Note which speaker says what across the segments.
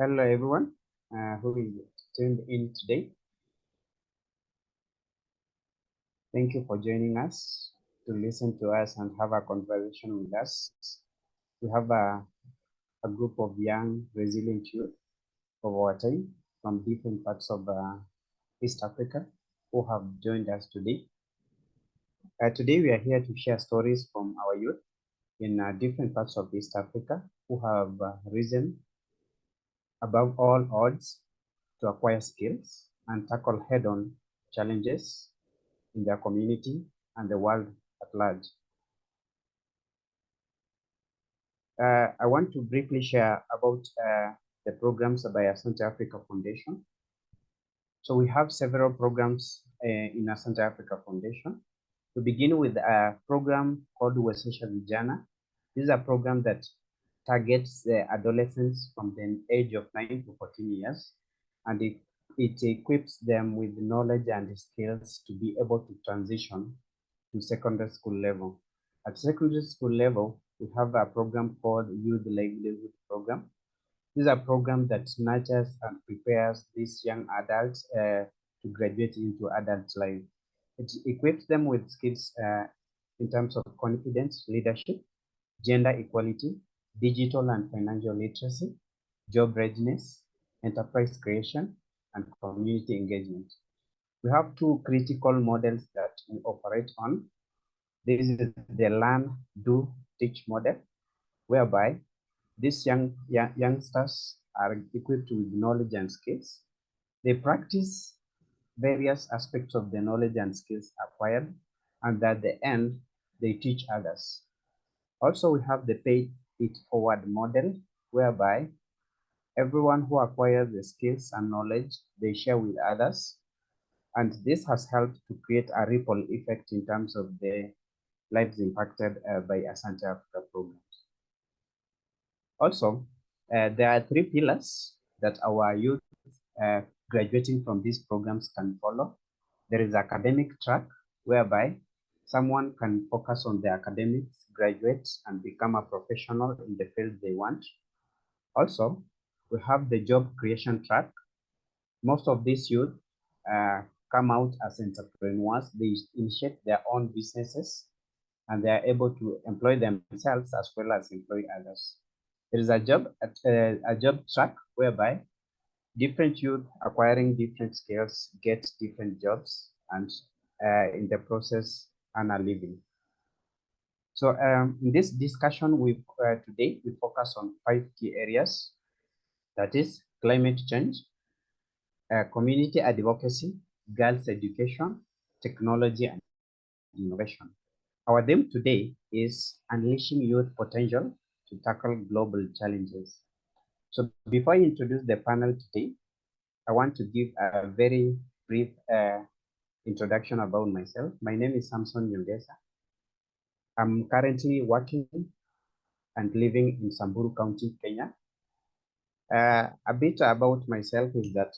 Speaker 1: Hello everyone who is tuned in today. Thank you for joining us to listen to us and have a conversation with us. We have a group of young, resilient youth of our time from different parts of East Africa who have joined us today. Today we are here to share stories from our youth in different parts of East Africa who have risen above all odds to acquire skills and tackle head-on challenges in their community and the world at large. I want to briefly share about the programs by Asante Africa Foundation. So we have several programs in Asante Africa Foundation. To begin with a program called Wezesha Vijana. This is a program that targets adolescents from the age of 9 to 14 years, and it equips them with knowledge and skills to be able to transition to secondary school level. At secondary school level, we have a program called Youth Livelihood Program. This is a program that nurtures and prepares these young adults to graduate into adult life. It equips them with skills in terms of confidence, leadership, gender equality, digital and financial literacy, job readiness, enterprise creation, and community engagement. We have two critical models that we operate on. This is the learn, do, teach model, whereby these youngsters are equipped with knowledge and skills. They practice various aspects of the knowledge and skills acquired, and at the end, they teach others. Also, we have the pay it forward model, whereby everyone who acquires the skills and knowledge, they share with others. And this has helped to create a ripple effect in terms of the lives impacted by Asante Africa programs. Also, there are three pillars that our youth graduating from these programs can follow. There is academic track, whereby someone can focus on the academics, graduate, and become a professional in the field they want. Also, we have the job creation track. Most of these youth come out as entrepreneurs. They initiate their own businesses, and they are able to employ themselves as well as employ others. There is a job track whereby different youth acquiring different skills get different jobs, and in the process earn a living. So in this discussion, today we focus on 5 key areas. That is climate change, community advocacy, girls education, technology, and innovation. Our theme today is unleashing youth potential to tackle global challenges. So before I introduce the panel today, I want to give a very brief introduction about myself. My name is Samson Nyongesa. I'm currently working and living in Samburu County, Kenya. A bit about myself is that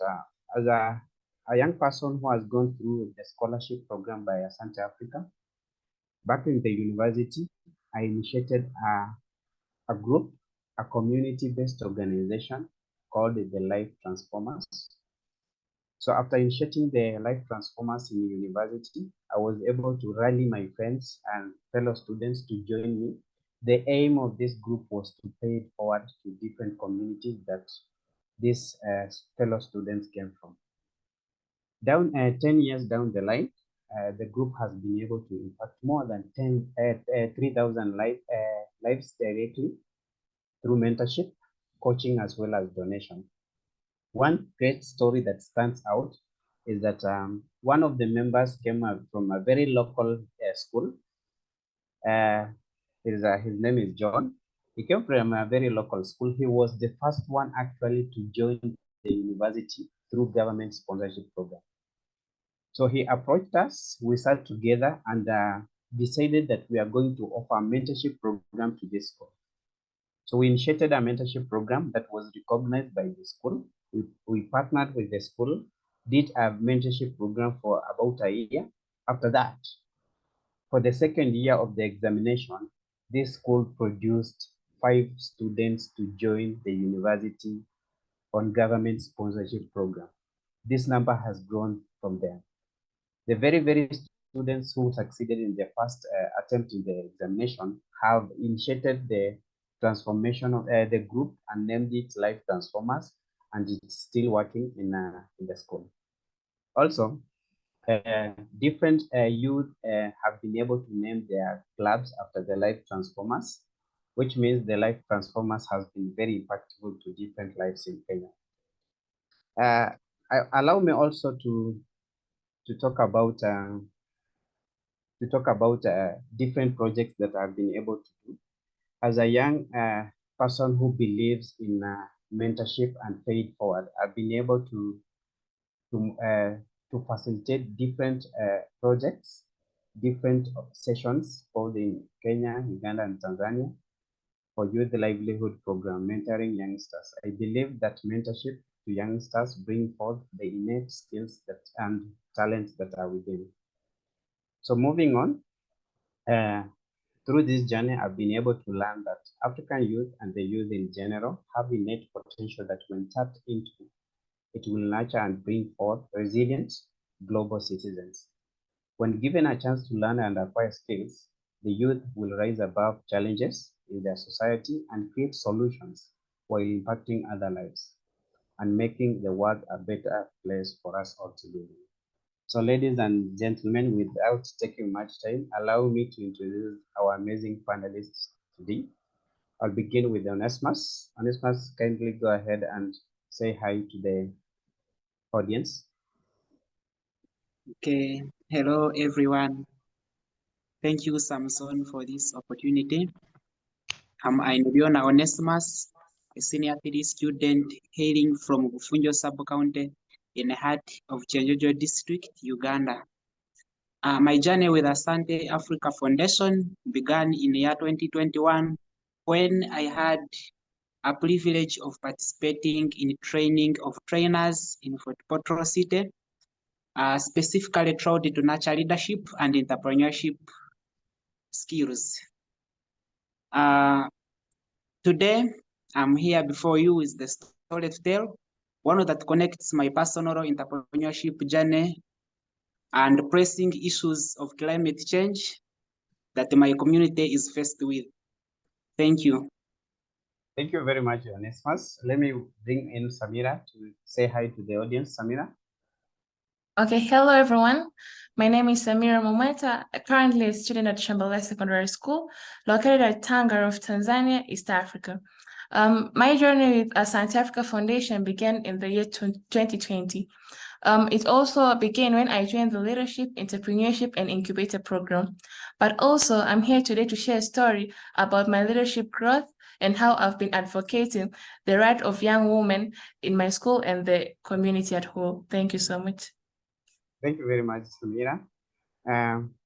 Speaker 1: as a young person who has gone through the scholarship program by Asante Africa, back in the university, I initiated a group, a community-based organization called the Life Transformers. So after initiating the Life Transformers in university, I was able to rally my friends and fellow students to join me. The aim of this group was to pay it forward to different communities that these fellow students came from. 10 years down the line, the group has been able to impact more than 3,000 lives directly through mentorship, coaching, as well as donation. One great story that stands out is that one of the members came from a very local school. His name is John. He came from a very local school. He was the first one actually to join the university through government sponsorship program. So he approached us, we sat together and decided that we are going to offer a mentorship program to this school. So we initiated a mentorship program that was recognized by the school. We partnered with the school, did a mentorship program for about a year. After that, for the second year of the examination, this school produced 5 students to join the university on government sponsorship program. This number has grown from there. The very students who succeeded in their first attempt in the examination have initiated the transformation of the group and named it Life Transformers, and it's still working in the school. Also, different youth have been able to name their clubs after the Life Transformers, which means the Life Transformers has been very impactful to different lives in Kenya. Allow me also to talk about different projects that I've been able to do. As a young person who believes in mentorship and pay it forward, I've been able to facilitate different projects, different sessions both in Kenya, Uganda, and Tanzania for youth livelihood program mentoring youngsters. I believe that mentorship to youngsters bring forth the innate skills and talents that are within. So moving on, through this journey, I've been able to learn that African youth and the youth in general have innate potential that when tapped into, it will nurture and bring forth resilient global citizens. When given a chance to learn and acquire skills, the youth will rise above challenges in their society and create solutions while impacting other lives and making the world a better place for us all to live in. So ladies and gentlemen, without taking much time, allow me to introduce our amazing panelists today. I'll begin with Onesmus. Onesmus, kindly go ahead and say hi to the audience.
Speaker 2: Okay, hello everyone. Thank you, Samson, for this opportunity. I'm Ainuriona Onesimus, a senior PhD student hailing from Bufunjo sub-county in the heart of Chenjojo district, Uganda. My journey with Asante Africa Foundation began in the year 2021 when I had a privilege of participating in training of trainers in Fort Portal City, specifically trained to nurture leadership and entrepreneurship skills. Today, I'm here before you with the story to tell, one that connects my personal entrepreneurship journey and pressing issues of climate change that my community is faced with. Thank you.
Speaker 1: Thank you very much, Onesmus. Let me bring in Samira to say hi to the audience. Samira.
Speaker 3: Okay, hello everyone. My name is Samira Mometa, currently a student at Shambhala Secondary School, located at Tanga of Tanzania, East Africa. My journey with Asante Africa Foundation began in the year 2020. It also began when I joined the Leadership, Entrepreneurship, and Incubator program. But also, I'm here today to share a story about my leadership growth and how I've been advocating the right of young women in my school and the community at whole. Thank you so much.
Speaker 1: Thank you very much, Samira.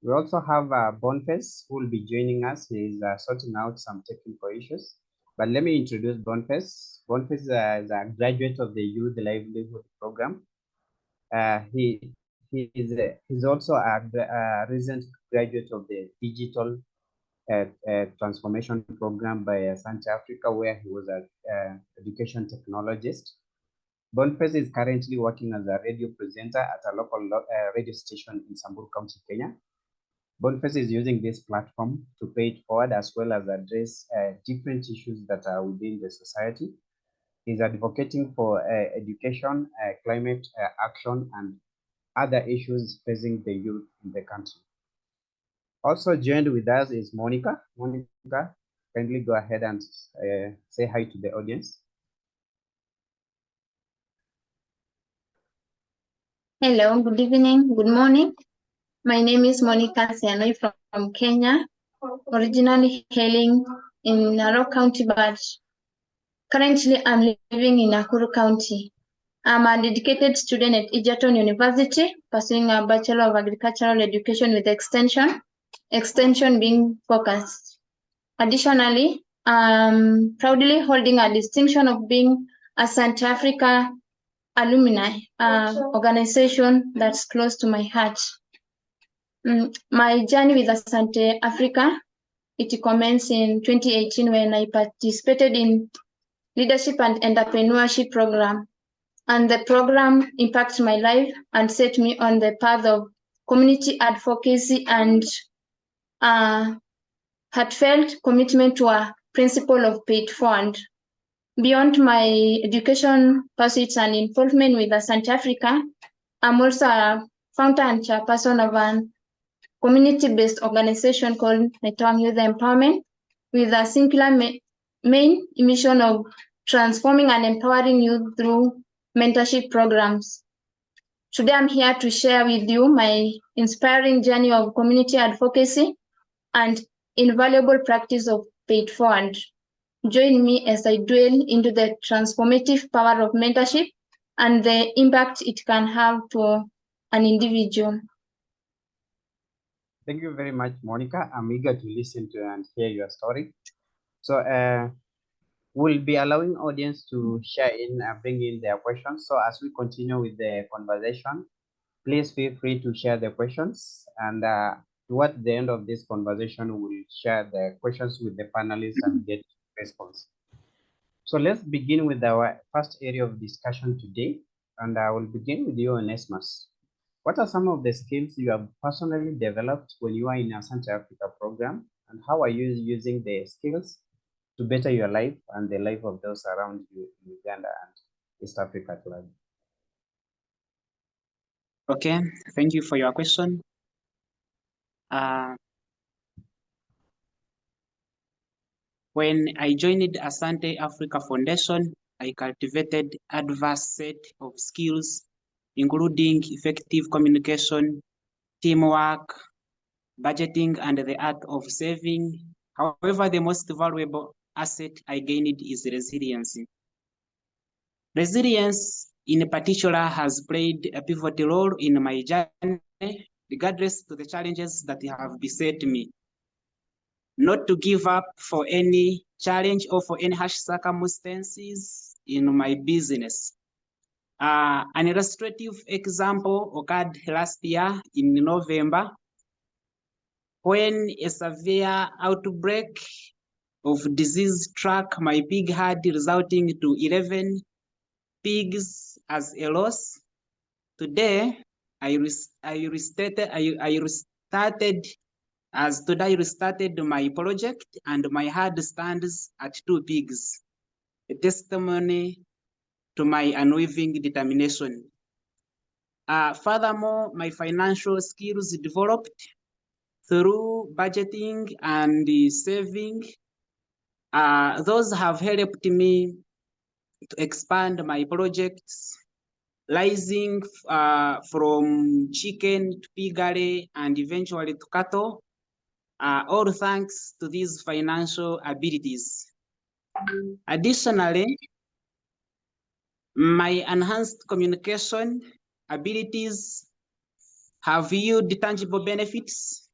Speaker 1: We also have Boniface who will be joining us. He's sorting out some technical issues. But let me introduce Boniface. Boniface is a graduate of the Youth Livelihood Program. He's also a recent graduate of the Digital Transformation Program by Asante Africa, where he was an education technologist. Boniface is currently working as a radio presenter at a local radio station in Samburu County, Kenya. Boniface is using this platform to pay it forward as well as address different issues that are within the society. He's advocating for education, climate action, and other issues facing the youth in the country. Also joined with us is Monica. Monica, kindly go ahead and say hi to the audience.
Speaker 4: Hello, good evening, good morning. My name is Monica Sianoi from Kenya, originally hailing in Narok County, but currently I'm living in Nakuru County. I'm a dedicated student at Egerton University, pursuing a Bachelor of Agricultural Education with extension being focused. Additionally, I'm proudly holding a distinction of being a Asante Africa alumni, organization that's close to my heart. My journey with Asante Africa, it commenced in 2018 when I participated in Leadership and Entrepreneurship Program. And the program impacted my life and set me on the path of community advocacy and heartfelt commitment to a principle of paid forward. Beyond my education pursuits and involvement with Asante Africa, I'm also a founder and chairperson of an community-based organization called Network Youth Empowerment, with a singular main mission of transforming and empowering youth through mentorship programs. Today, I'm here to share with you my inspiring journey of community advocacy and invaluable practice of paid forward. Join me as I dwell into the transformative power of mentorship and the impact it can have to an individual.
Speaker 1: Thank you very much, Monica. I'm eager to listen to and hear your story. So we'll be allowing audience to share in, bring in their questions. So as we continue with the conversation, please feel free to share the questions. And towards the end of this conversation, we'll share the questions with the panelists and get response. So let's begin with our first area of discussion today. And I will begin with you, Onesmus. What are some of the skills you have personally developed when you are in Asante Africa program? And how are you using the skills to better your life and the life of those around you in Uganda and East Africa at large?
Speaker 2: Okay, thank you for your question. When I joined Asante Africa Foundation, I cultivated a diverse set of skills, including effective communication, teamwork, budgeting, and the art of saving. However, the most valuable asset I gained is resilience. Resilience, in particular, has played a pivotal role in my journey, regardless of the challenges that have beset me. Not to give up for any challenge or for any harsh circumstances in my business. An illustrative example occurred last year in November, when a severe outbreak of disease struck my pig herd, resulting to 11 pigs as a loss. Today, I restarted my project, and my herd stands at 2 pigs, a testimony to my unwavering determination. Furthermore, my financial skills developed through budgeting and saving. Those have helped me to expand my projects, rising from chicken to piggery and eventually to cattle, all thanks to these financial abilities. Additionally, my enhanced communication abilities have yielded tangible benefits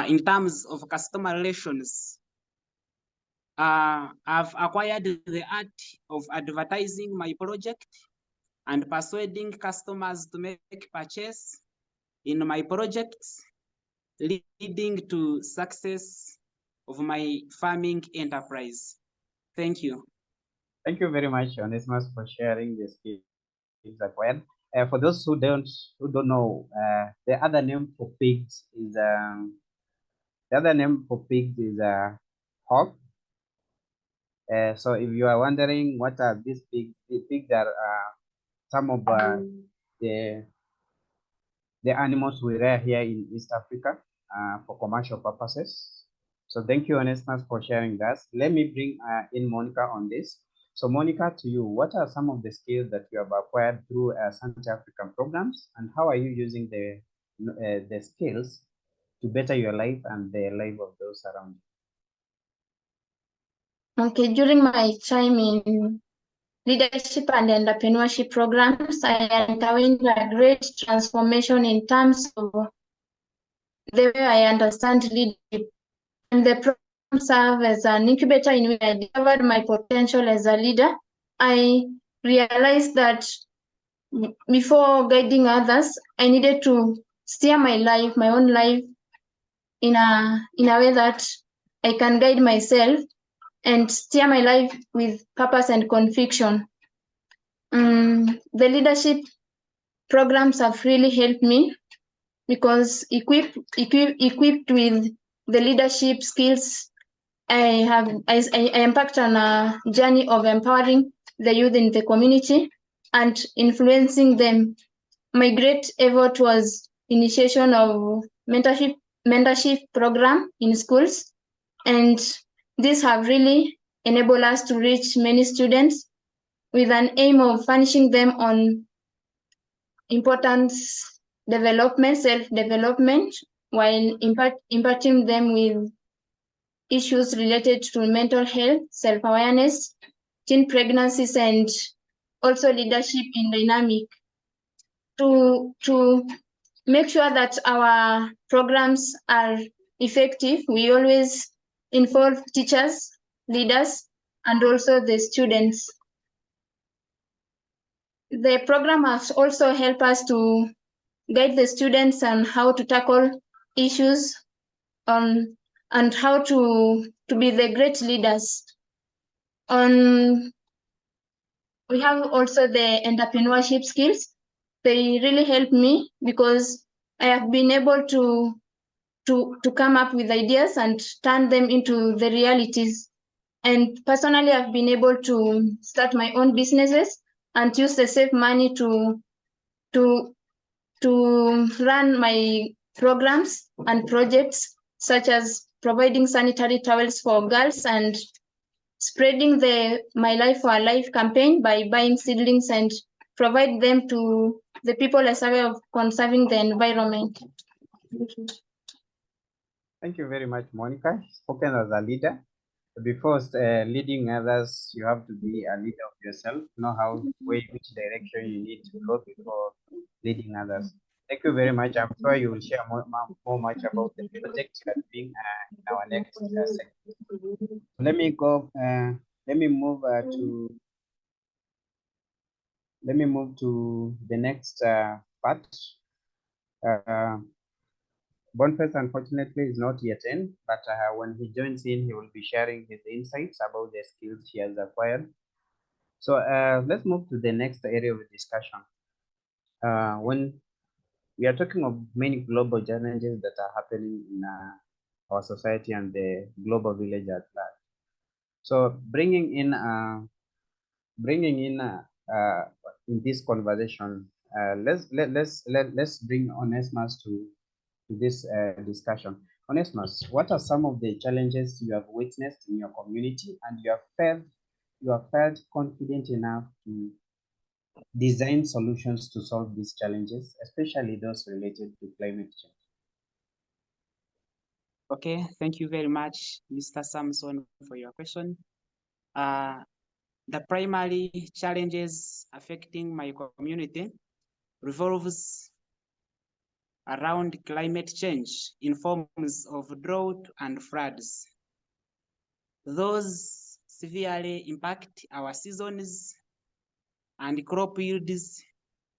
Speaker 2: in terms of customer relations. I've acquired the art of advertising my project and persuading customers to make purchase in my projects, leading to success of my farming enterprise. Thank you.
Speaker 1: Thank you very much, Onesmus, for sharing the skills acquired. For those who don't know, the other name for pigs is hog. So if you are wondering what are these pigs, the pigs are some of the animals we rear here in East Africa for commercial purposes. So thank you, Onesmus, for sharing that. Let me bring in Monica on this. So Monica, to you, what are some of the skills that you have acquired through Asante African programs, and how are you using the skills to better your life and the life of those around you?
Speaker 4: Okay, during my time in leadership and entrepreneurship programs, I underwent a great transformation in terms of the way I understand leadership. And the program served as an incubator in which I discovered my potential as a leader. I realized that before guiding others, I needed to steer my own life, in a way that I can guide myself and steer my life with purpose and conviction. The leadership programs have really helped me because equipped with the leadership skills, I embarked on a journey of empowering the youth in the community and influencing them. My great effort was initiation of mentorship program in schools, and these have really enabled us to reach many students with an aim of furnishing them on important development, self-development, while imparting them with issues related to mental health, self-awareness, teen pregnancies, and also leadership in dynamic. To make sure that our programs are effective, we always involve teachers, leaders, and also the students. The program has also helped us to guide the students on how to tackle issues and how to be the great leaders. We have also the entrepreneurship skills. They really help me because I have been able to come up with ideas and turn them into the realities. And personally, I've been able to start my own businesses and use the saved money to run my programs and projects, such as providing sanitary towels for girls and spreading the My Life for Life campaign by buying seedlings and provide them to the people as a way of conserving the environment.
Speaker 1: Thank you very much, Monica. Spoken as a leader. Before leading others, you have to be a leader of yourself, know which direction you need to go before leading others. Thank you very much. I'm sure you will share more much about the project you are doing in our next segment. Let me go. Let me move to the next part. Boniface, unfortunately, is not yet in, but when he joins in, he will be sharing his insights about the skills he has acquired. So let's move to the next area of discussion. When we are talking of many global challenges that are happening in our society and the global village at large. So bringing in in this conversation, let's bring Onesimus to this discussion. Onesimus, what are some of the challenges you have witnessed in your community and you have felt confident enough to design solutions to solve these challenges, especially those related to climate change?
Speaker 2: Okay, thank you very much, Mr. Samson, for your question. The primary challenges affecting my community revolves around climate change in forms of drought and floods. Those severely impact our seasons and crop yields,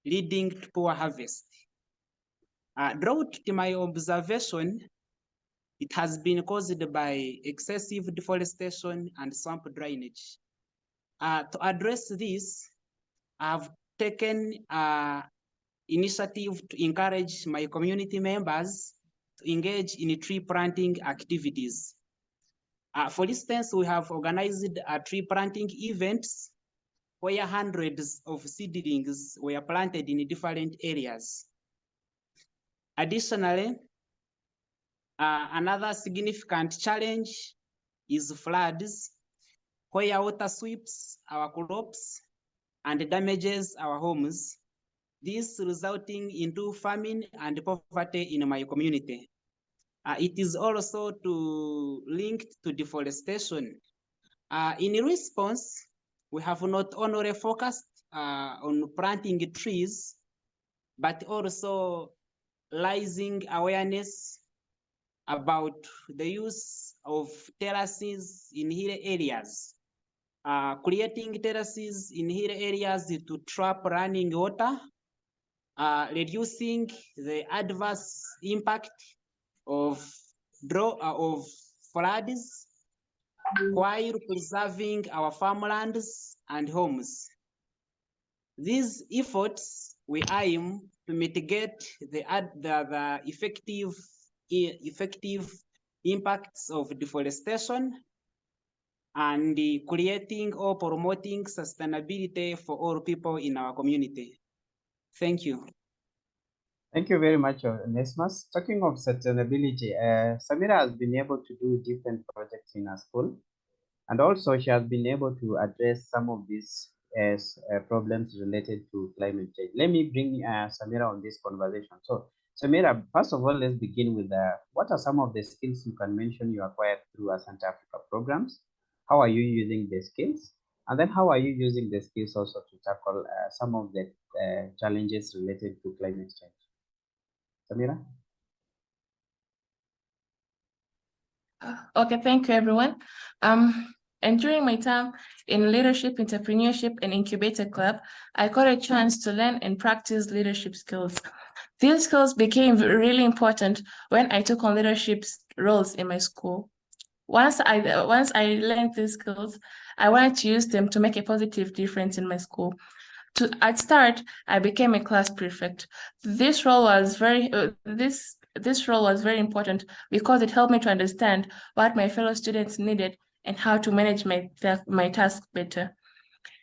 Speaker 2: leading to poor harvest. Drought, to my observation, it has been caused by excessive deforestation and swamp drainage. To address this, I've taken initiative to encourage my community members to engage in tree planting activities. For instance, we have organized tree planting events where hundreds of seedlings were planted in different areas. Additionally, another significant challenge is floods, where water sweeps our crops and damages our homes, this resulting into famine and poverty in my community. It is also linked to deforestation. In response, we have not only focused on planting trees, but also raising awareness about the use of terraces in hill areas. Creating terraces in hill areas to trap running water, reducing the adverse impact of floods, while preserving our farmlands and homes. These efforts we aim to mitigate the effective impacts of deforestation and creating or promoting sustainability for all people in our community. Thank you.
Speaker 1: Thank you very much, Onesmus. Talking of sustainability, Samira has been able to do different projects in her school, and also she has been able to address some of these problems related to climate change. Let me bring Samira on this conversation. So, Samira, first of all, let's begin with what are some of the skills you can mention you acquired through Asante Africa programs? How are you using the skills? And then how are you using the skills also to tackle some of the challenges related to climate change? Samira?
Speaker 3: Okay, thank you, everyone. And during my time in Leadership, Entrepreneurship, and Incubator Club, I got a chance to learn and practice leadership skills. These skills became really important when I took on leadership roles in my school. Once I learned these skills, I wanted to use them to make a positive difference in my school. At start, I became a class prefect. This role was very important because it helped me to understand what my fellow students needed and how to manage my task better.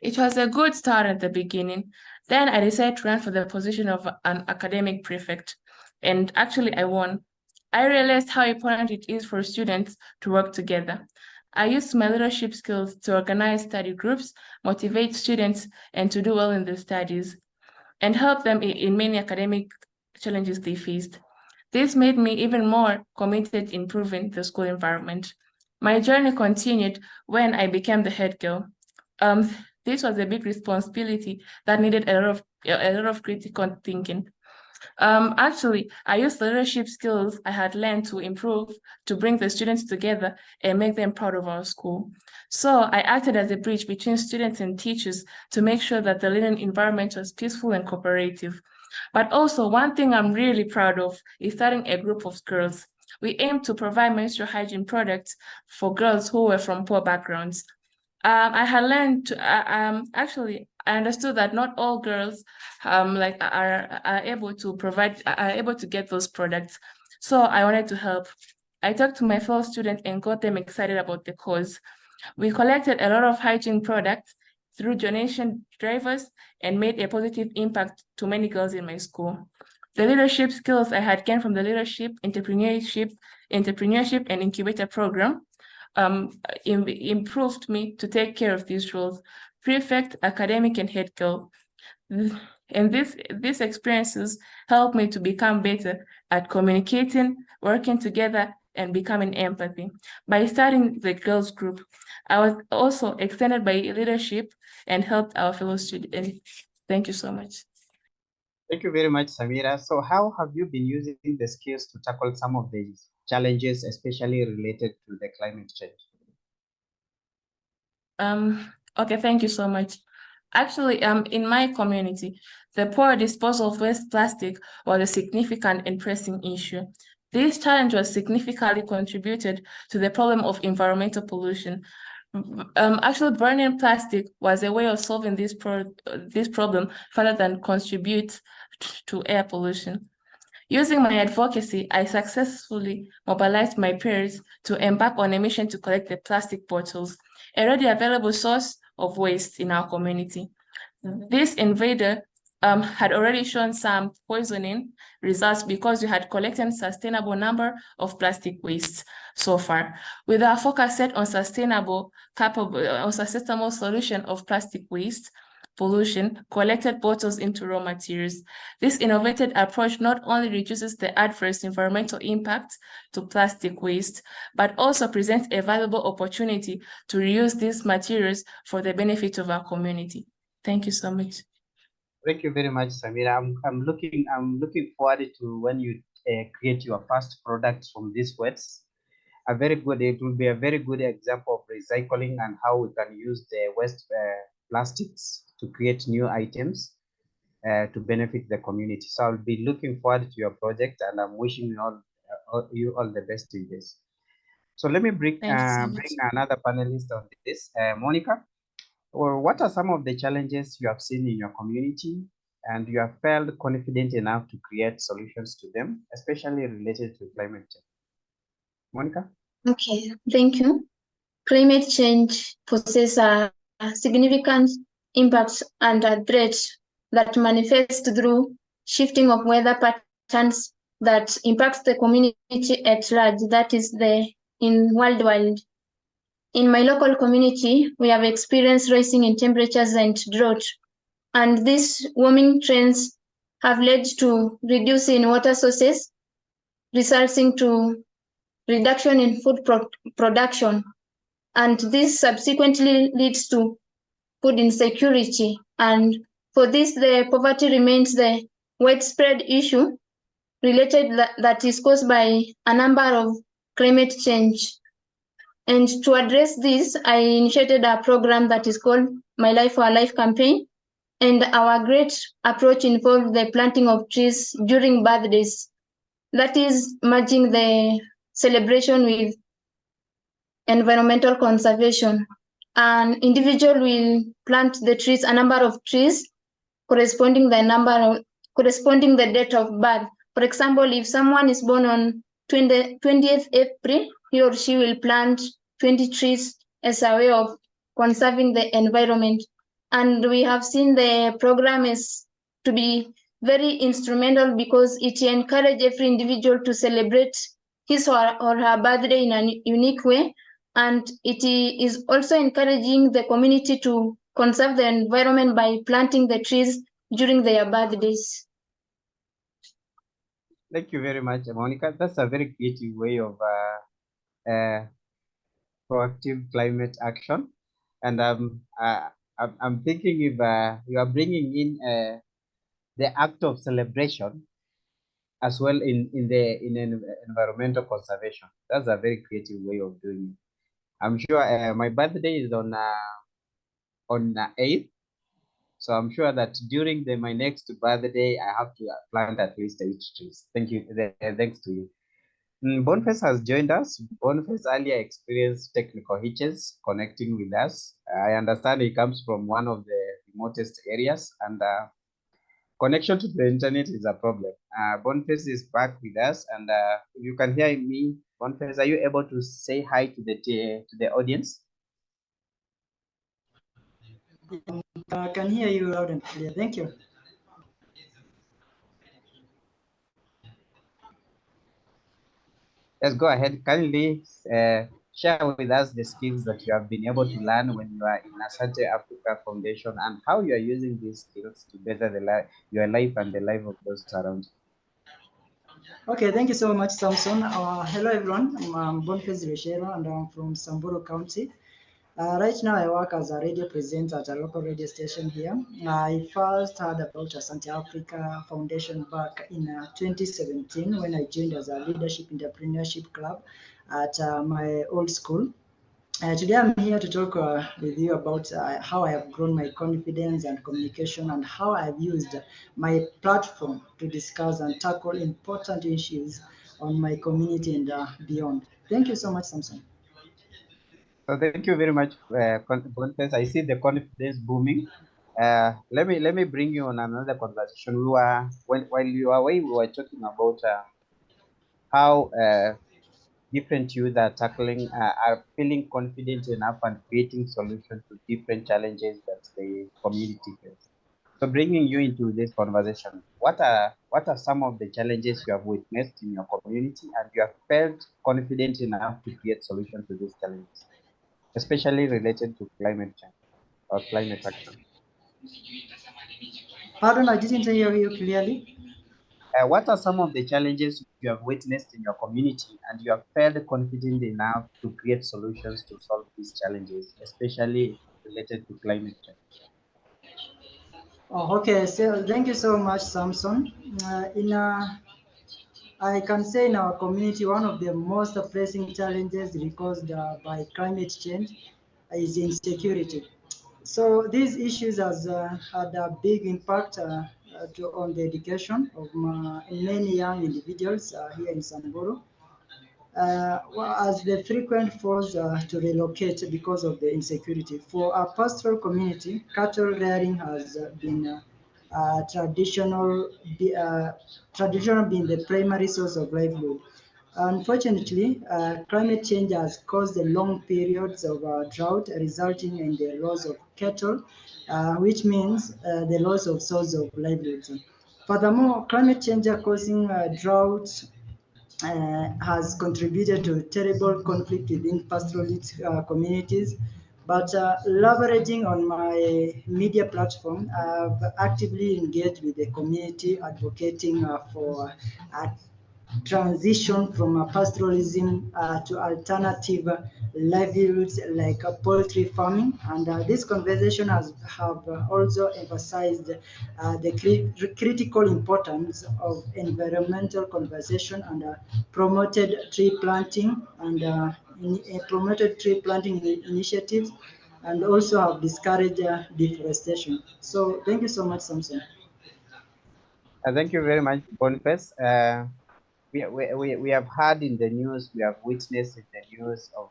Speaker 3: It was a good start at the beginning. Then I decided to run for the position of an academic prefect, and actually I won. I realized how important it is for students to work together. I used my leadership skills to organize study groups, motivate students, and to do well in their studies, and help them in many academic challenges they faced. This made me even more committed in improving the school environment. My journey continued when I became the head girl. This was a big responsibility that needed a lot of critical thinking. Actually, I used the leadership skills I had learned to bring the students together and make them proud of our school. So I acted as a bridge between students and teachers to make sure that the learning environment was peaceful and cooperative. But also, one thing I'm really proud of is starting a group of girls. We aim to provide menstrual hygiene products for girls who were from poor backgrounds. I had learned to actually I understood that not all girls are able to get those products. So I wanted to help. I talked to my fellow students and got them excited about the cause. We collected a lot of hygiene products through donation drivers and made a positive impact to many girls in my school. The leadership skills I had gained from the leadership, entrepreneurship, and incubator program improved me to take care of these roles: prefect, academic, and head girl. And these experiences helped me to become better at communicating, working together, and becoming empathy. By starting the girls group, I was also extended by leadership and helped our fellow students. Thank you so much.
Speaker 1: Thank you very much, Samira. So how have you been using the skills to tackle some of these challenges, especially related to the climate change?
Speaker 3: Okay, thank you so much. Actually, in my community, the poor disposal of waste plastic was a significant and pressing issue. This challenge was significantly contributed to the problem of environmental pollution. Actually, burning plastic was a way of solving this problem rather than contribute to air pollution. Using my advocacy, I successfully mobilized my peers to embark on a mission to collect the plastic bottles, a readily available source of waste in our community. This invader had already shown some poisoning results because we had collected a sustainable number of plastic wastes so far. With our focus set on sustainable solution of plastic waste pollution, collected bottles into raw materials. This innovative approach not only reduces the adverse environmental impact to plastic waste, but also presents a valuable opportunity to reuse these materials for the benefit of our community. Thank you so much.
Speaker 1: Thank you very much, Samira. I'm looking forward to when you create your first product from these waste. It will be a very good example of recycling and how we can use the waste plastics to create new items to benefit the community. So I'll be looking forward to your project, and I'm wishing you all the best in this. So let me bring
Speaker 3: Thank you so much.
Speaker 1: another panelist on this. Monica, or what are some of the challenges you have seen in your community and you have felt confident enough to create solutions to them, especially related to climate change? Monica?
Speaker 4: Okay, thank you. Climate change poses a significant impacts and a threat that manifest through shifting of weather patterns that impacts the community at large, that is in worldwide. In my local community, we have experienced rising in temperatures and drought, and these warming trends have led to reduce in water sources, resulting to reduction in food production, and this subsequently leads to food insecurity. And for this, the poverty remains the widespread issue related that is caused by a number of climate change. And to address this, I initiated a program that is called My Life for a Life campaign. And our great approach involved the planting of trees during birthdays. That is merging the celebration with environmental conservation. An individual will plant the trees, a number of trees corresponding the date of birth. For example, if someone is born on 20th April, he or she will plant 20 trees as a way of conserving the environment. And we have seen the program is to be very instrumental because it encourages every individual to celebrate his or her birthday in a unique way. And it is also encouraging the community to conserve the environment by planting the trees during their birthdays.
Speaker 1: Thank you very much, Monica. That's a very creative way of proactive climate action. And I'm thinking if you are bringing in the act of celebration as well in environmental conservation. That's a very creative way of doing it. I'm sure my birthday is on 8th. So I'm sure that during my next birthday, I have to plant at least 8 trees. Thank you. Thanks to you. Boniface has joined us. Boniface earlier experienced technical hitches connecting with us. I understand he comes from one of the remotest areas, and connection to the internet is a problem. Boniface is back with us, and if you can hear me, Boniface, are you able to say hi to the audience?
Speaker 5: I can hear you loud and clear. Thank you.
Speaker 1: Let's go ahead. Kindly share with us the skills that you have been able to learn when you are in Asante Africa Foundation and how you are using these skills to better your life and the life of those around you.
Speaker 5: Okay, thank you so much, Samson. Hello, everyone. I'm Boniface Reshero, and I'm from Samburu County. Right now, I work as a radio presenter at a local radio station here. I first heard about Asante Africa Foundation back in 2017 when I joined as a leadership entrepreneurship club at my old school. Today, I'm here to talk with you about how I have grown my confidence and communication and how I've used my platform to discuss and tackle important issues on my community and beyond. Thank you so much, Samson.
Speaker 1: So thank you very much, Boniface. I see the confidence booming. Let me bring you on another conversation. While you were away, we were talking about how different youth are tackling, are feeling confident enough and creating solutions to different challenges that the community faces. So bringing you into this conversation, what are some of the challenges you have witnessed in your community and you have felt confident enough to create solutions to these challenges, especially related to climate change or climate action?
Speaker 5: Pardon, I didn't hear you clearly.
Speaker 1: What are some of the challenges you have witnessed in your community and you have felt confident enough to create solutions to solve these challenges, especially related to climate change?
Speaker 5: Oh, okay, so thank you so much, Samson. I can say in our community, one of the most pressing challenges caused by climate change is insecurity. So these issues has had a big impact on the education of many young individuals here in Samburu. as the frequent forced to relocate because of the insecurity. For a pastoral community, cattle rearing has been traditional being the primary source of livelihood. Unfortunately, climate change has caused the long periods of drought, resulting in the loss of cattle, which means the loss of source of livelihood. Furthermore, climate change are causing droughts has contributed to terrible conflict within pastoralist communities. But leveraging on my media platform, I've actively engaged with the community, advocating for transition from pastoralism to alternative livelihoods like poultry farming. And this conversation have also emphasized the critical importance of environmental conservation and promoted tree planting and promoted tree planting initiatives, and also have discouraged deforestation. So thank you so much, Samson.
Speaker 1: Thank you very much, Boniface. We have heard in the news, we have witnessed in the news of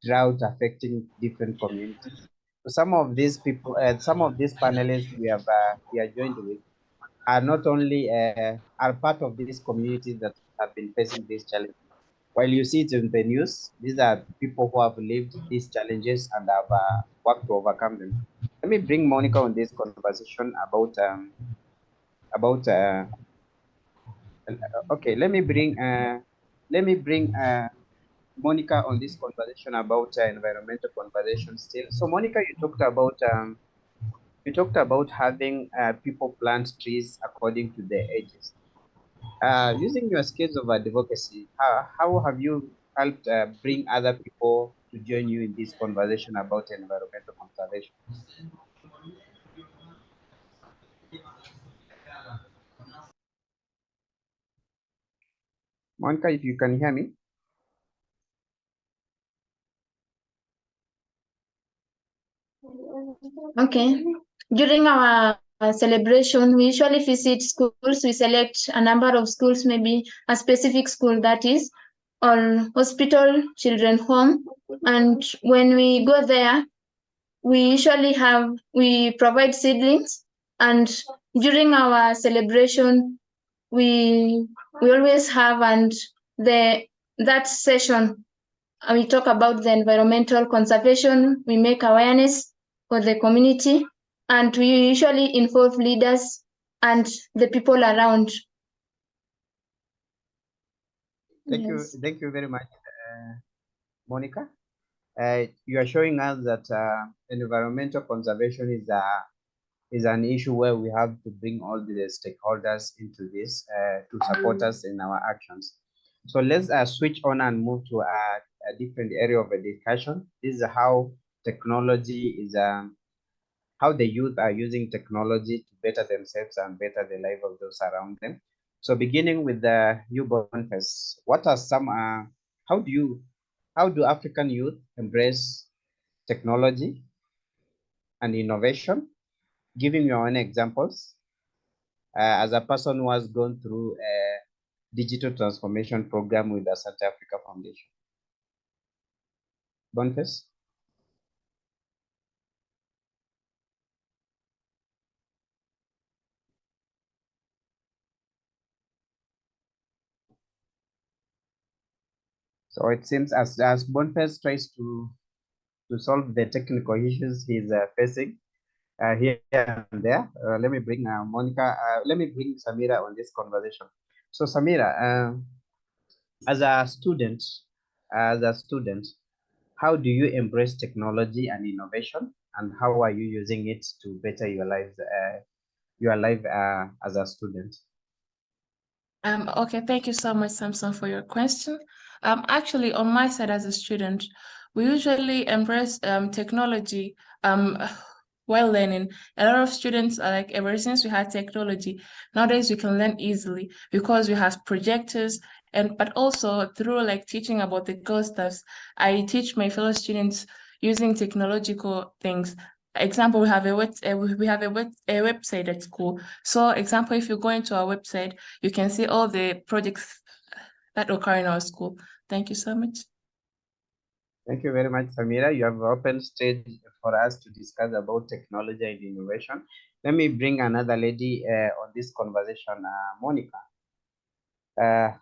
Speaker 1: drought affecting different communities. So some of these people, some of these panelists we are joined with are not only are part of these communities that have been facing these challenges. While you see it in the news, these are people who have lived these challenges and have worked to overcome them. Let me bring Monica on this conversation about okay, let me bring Monica on this conversation about environmental conservation still. So Monica, you talked about having people plant trees according to their ages. Using your skills of advocacy, how have you helped bring other people to join you in this conversation about environmental conservation? Monica, if you can hear me.
Speaker 4: Okay. During our celebration, we usually visit schools. We select a number of schools, maybe a specific school that is, or hospital, children home. And when we go there, we provide seedlings. And during our celebration, we always have that session. We talk about the environmental conservation. We make awareness for the community, and we usually involve leaders and the people around.
Speaker 1: Thank you very much, Monica. You are showing us that environmental conservation is an issue where we have to bring all the stakeholders into this to support us in our actions. So let's switch on and move to a different area of a discussion. This is how technology is, how the youth are using technology to better themselves and better the life of those around them. So beginning with you, Boniface, what are some, how do African youth embrace technology and innovation? Giving your own examples as a person who has gone through a digital transformation program with the Asante Africa Foundation. Boniface? So it seems as Boniface tries to solve the technical issues he's facing here and there, let me bring Monica, let me bring Samira on this conversation. So Samira, as a student, how do you embrace technology and innovation, and how are you using it to better your life as a student?
Speaker 3: Okay, thank you so much, Samson, for your question. Actually, on my side as a student, we usually embrace technology while learning. A lot of students are like, ever since we had technology, nowadays we can learn easily because we have projectors, but also through like teaching about the cool stuffs, I teach my fellow students using technological things. Example, we have a website at school. So example, if you go into our website, you can see all the projects that occur in our school. Thank you so much.
Speaker 1: Thank you very much, Samira. You have opened stage for us to discuss about technology and innovation. Let me bring another lady on this conversation, Monica.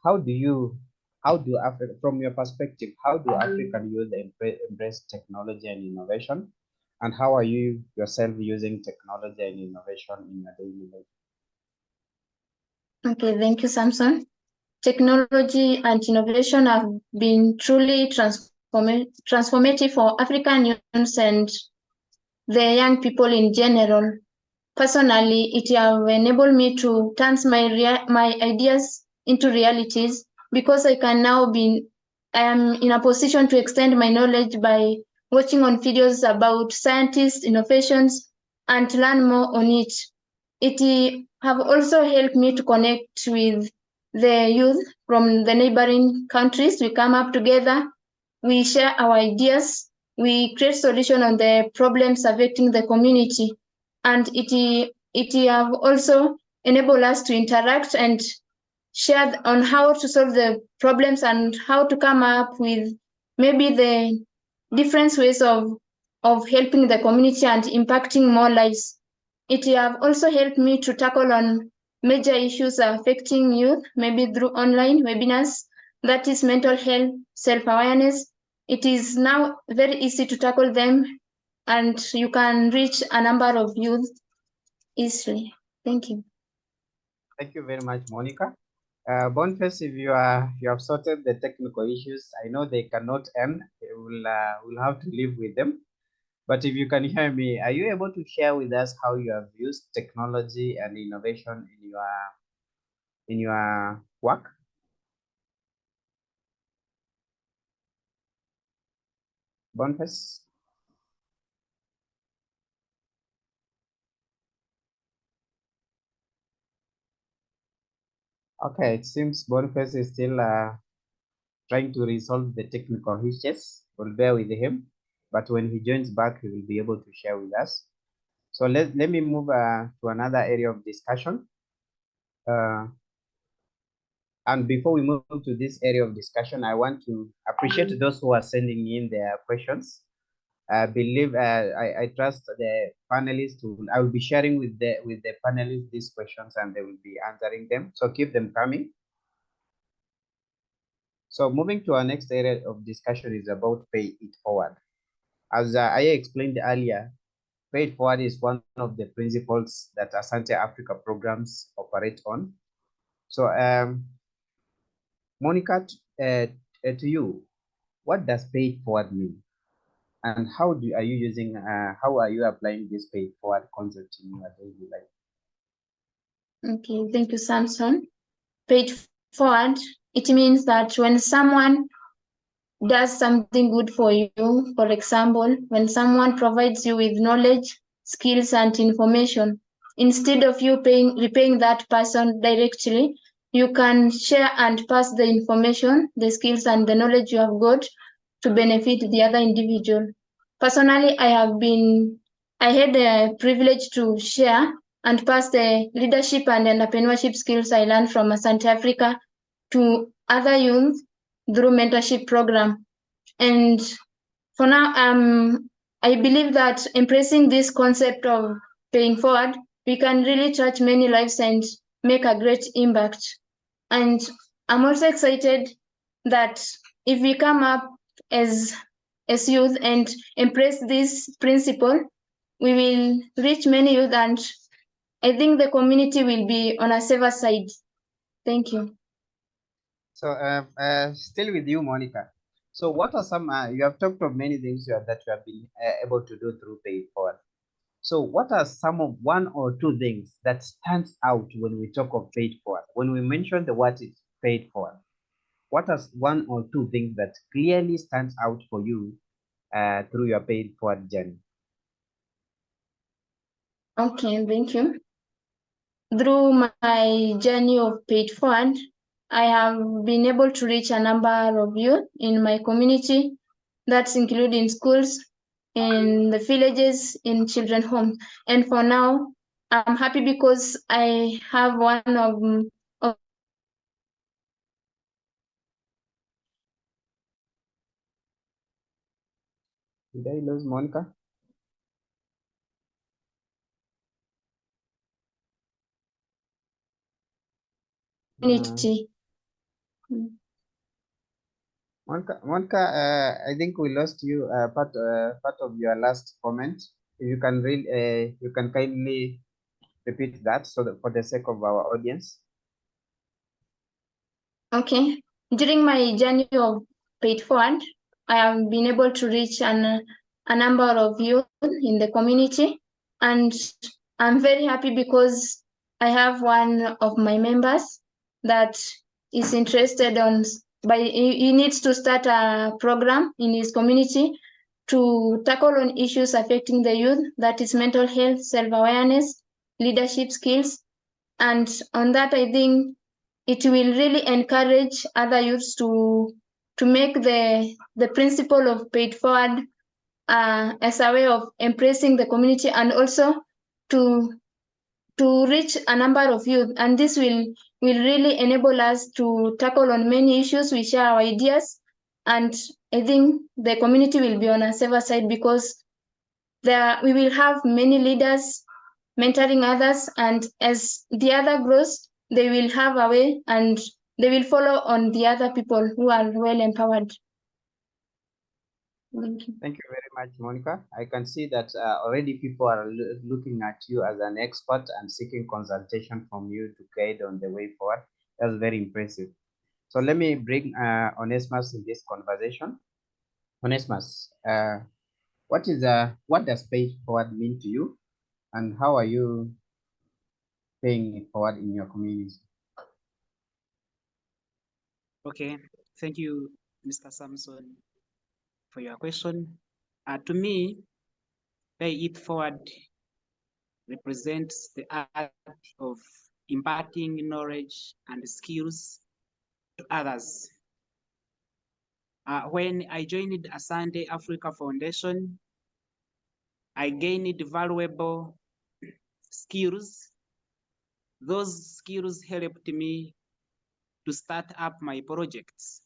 Speaker 1: How do Africa, from your perspective, how do African youth embrace technology and innovation? And how are you yourself using technology and innovation in your daily life?
Speaker 4: Okay, thank you, Samson. Technology and innovation have been truly transformative for African youths and the young people in general. Personally, it has enabled me to turn my ideas into realities because I am in a position to extend my knowledge by watching on videos about scientists, innovations, and to learn more on it. It have also helped me to connect with the youth from the neighboring countries. We come up together, we share our ideas, we create solutions on the problems affecting the community, and it have also enabled us to interact and share on how to solve the problems and how to come up with maybe the different ways of helping the community and impacting more lives. It have also helped me to tackle on major issues affecting youth, maybe through online webinars, that is mental health, self-awareness. It is now very easy to tackle them and you can reach a number of youth easily. Thank you.
Speaker 1: Thank you very much, Monica. Boniface, if you have sorted the technical issues, I know they cannot end. We'll have to live with them. But if you can hear me, are you able to share with us how you have used technology and innovation in your work? Boniface? Okay, it seems Boniface is still trying to resolve the technical issues. We'll bear with him, but when he joins back, he will be able to share with us. So let me move to another area of discussion. And before we move to this area of discussion, I want to appreciate those who are sending in their questions. I believe I trust the panelists. I will be sharing with the panelists these questions, and they will be answering them. So keep them coming. So moving to our next area of discussion is about pay it forward. As I explained earlier, pay it forward is one of the principles that Asante Africa programs operate on. So Monica, to you, what does pay it forward mean? And how are you using, how are you applying this pay it forward concept in your daily life?
Speaker 4: Okay, thank you, Samson. Pay it forward, it means that when someone does something good for you, for example, when someone provides you with knowledge, skills, and information, instead of you repaying that person directly, you can share and pass the information, the skills, and the knowledge you have got to benefit the other individual. Personally, I had the privilege to share and pass the leadership and entrepreneurship skills I learned from Asante Africa to other youth through mentorship program. And for now, I believe that embracing this concept of paying forward, we can really touch many lives and make a great impact. And I'm also excited that if we come up as youth and embrace this principle, we will reach many youth and I think the community will be on a safer side. Thank you.
Speaker 1: So still with you, Monica. So what are some, you have talked of many things that you have been able to do through pay it forward. So what are some of one or two things that stands out when we talk of pay it forward? When we mention the word is paid forward, what are one or two things that clearly stands out for you through your paid forward journey?
Speaker 4: Okay, thank you. Through my journey of paid forward, I have been able to reach a number of youth in my community, that's including schools, in the villages, in children's homes. And for now, I'm happy because I have one of
Speaker 1: Did I lose Monica?
Speaker 4: Community.
Speaker 1: Monica, I think we lost you part of your last comment. If you can you can kindly repeat that so that for the sake of our audience.
Speaker 4: Okay. During my journey of Paid Forward, I have been able to reach a number of youth in the community, and I'm very happy because I have one of my members that is interested he needs to start a program in his community to tackle on issues affecting the youth, that is mental health, self-awareness, leadership skills. And on that, I think it will really encourage other youths to make the principle of paid forward as a way of embracing the community, and also to reach a number of youth. And this will really enable us to tackle on many issues. We share our ideas, and I think the community will be on a safer side because we will have many leaders mentoring others, and as the other grows, they will have a way and they will follow on the other people who are well empowered. Thank you.
Speaker 1: Thank you very much, Monica. I can see that already people are looking at you as an expert and seeking consultation from you to guide on the way forward. That's very impressive. So let me bring Onesimus in this conversation. Onesimus, what does pay forward mean to you, and how are you paying it forward in your community?
Speaker 2: Okay, thank you, Mr. Samson, for your question. To me, pay it forward represents the art of imparting knowledge and skills to others. When I joined Asante Africa Foundation, I gained valuable skills. Those skills helped me to start up my projects.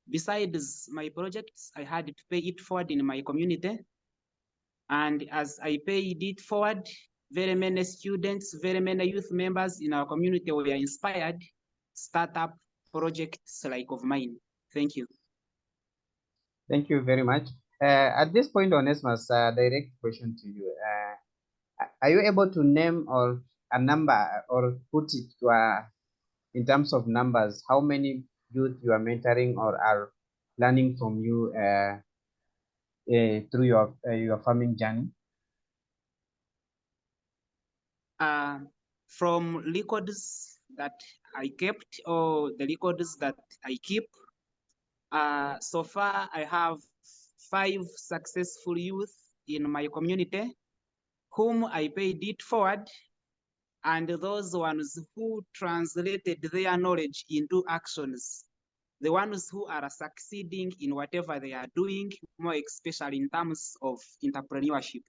Speaker 2: Besides my projects, I had to pay it forward in my community. And as I paid it forward, very many students, very many youth members in our community were inspired to start up projects like of mine. Thank you.
Speaker 1: Thank you very much. At this point, Onesimus, direct question to you. Are you able to name or a number or put it to in terms of numbers, how many youth you are mentoring or are learning from you through your farming journey?
Speaker 2: From records that I kept or the records that I keep, so far I have 5 successful youth in my community whom I paid it forward, and those ones who translated their knowledge into actions, the ones who are succeeding in whatever they are doing, more especially in terms of entrepreneurship.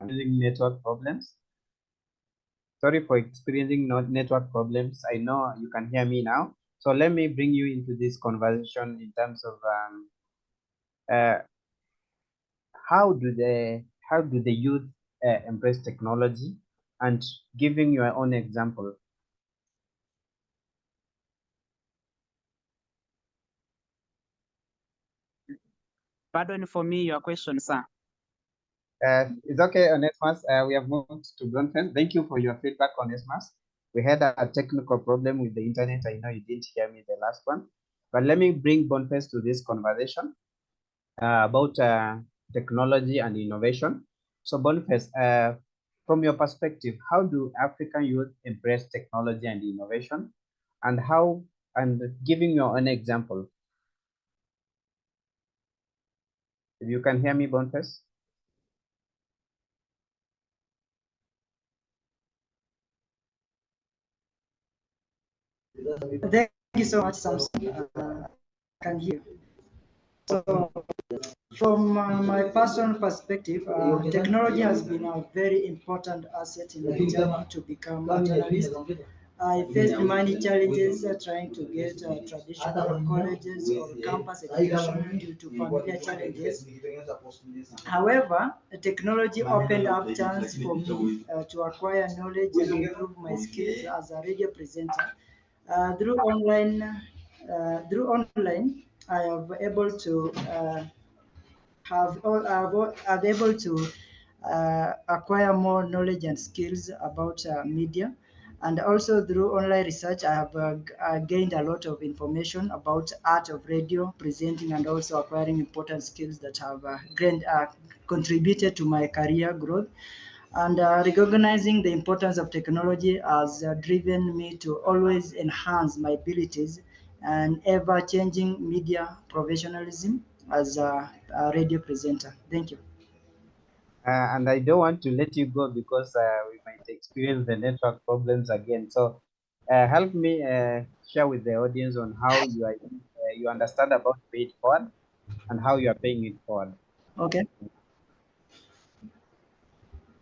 Speaker 1: Network problems. Sorry for experiencing network problems. I know you can hear me now. So let me bring you into this conversation in terms of how do the youth embrace technology, and giving your own example.
Speaker 2: Pardon for me your question, sir.
Speaker 1: It's okay, Onesimus. We have moved to Bronfen. Thank you for your feedback, Onesimus. We had a technical problem with the internet. I know you didn't hear me the last one, but let me bring Boniface to this conversation about technology and innovation. So Boniface, from your perspective, how do African youth embrace technology and innovation, and giving your own example? If you can hear me, Boniface.
Speaker 5: Thank you so much, Samson. I can hear. So From my personal perspective, technology has been a very important asset in my journey to become a journalist. I faced many challenges trying to get traditional colleges or campus education due to familiar challenges. However, technology opened up chance for me to acquire knowledge and improve my skills as a radio presenter. Through online, I have able to have able to acquire more knowledge and skills about media. And also through online research, I have gained a lot of information about art of radio presenting and also acquiring important skills that have contributed to my career growth. And recognizing the importance of technology has driven me to always enhance my abilities and ever-changing media professionalism as a radio presenter. Thank you.
Speaker 1: And I don't want to let you go because we might experience the network problems again. So help me share with the audience on how you understand about paid forward and how you are paying it forward.
Speaker 5: Okay.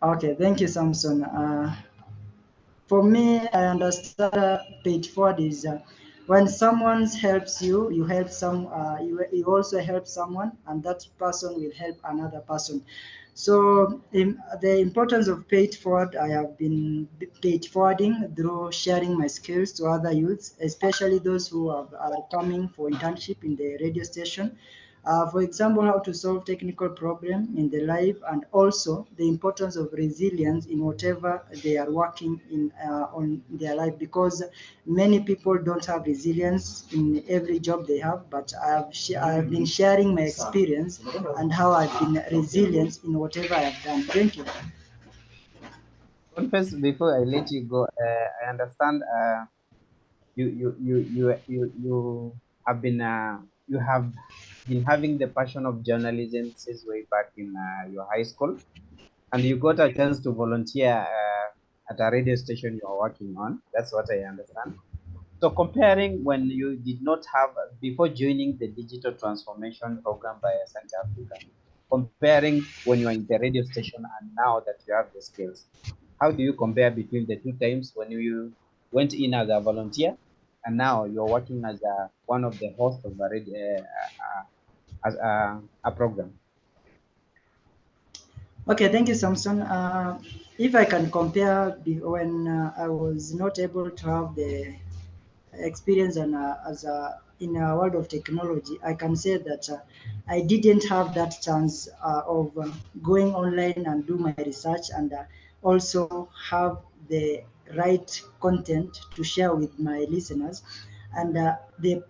Speaker 5: Okay. Thank you, Samson. For me, I understand paid forward is when someone helps you, you help you also help someone, and that person will help another person. So, the importance of paid forward, I have been paid forwarding through sharing my skills to other youths, especially those who are coming for internship in the radio station. For example, how to solve technical problem in the life, and also the importance of resilience in whatever they are working in on their life, because many people don't have resilience in every job they have. But I have been sharing my experience and how I've been resilient in whatever I have done. Thank you.
Speaker 1: First, before I let you go, I understand you have been you have been having the passion of journalism since way back in your high school, and you got a chance to volunteer at a radio station you are working on. That's what I understand. So comparing when you did not have before joining the digital transformation program by Asante Africa, comparing when you are in the radio station and now that you have the skills, how do you compare between the two times when you went in as a volunteer and now you're working as one of the hosts of a radio, as a program?
Speaker 5: Okay, thank you, Samson. If I can compare when I was not able to have the experience and as a in a world of technology, I can say that I didn't have that chance of going online and do my research and also have the right content to share with my listeners, and the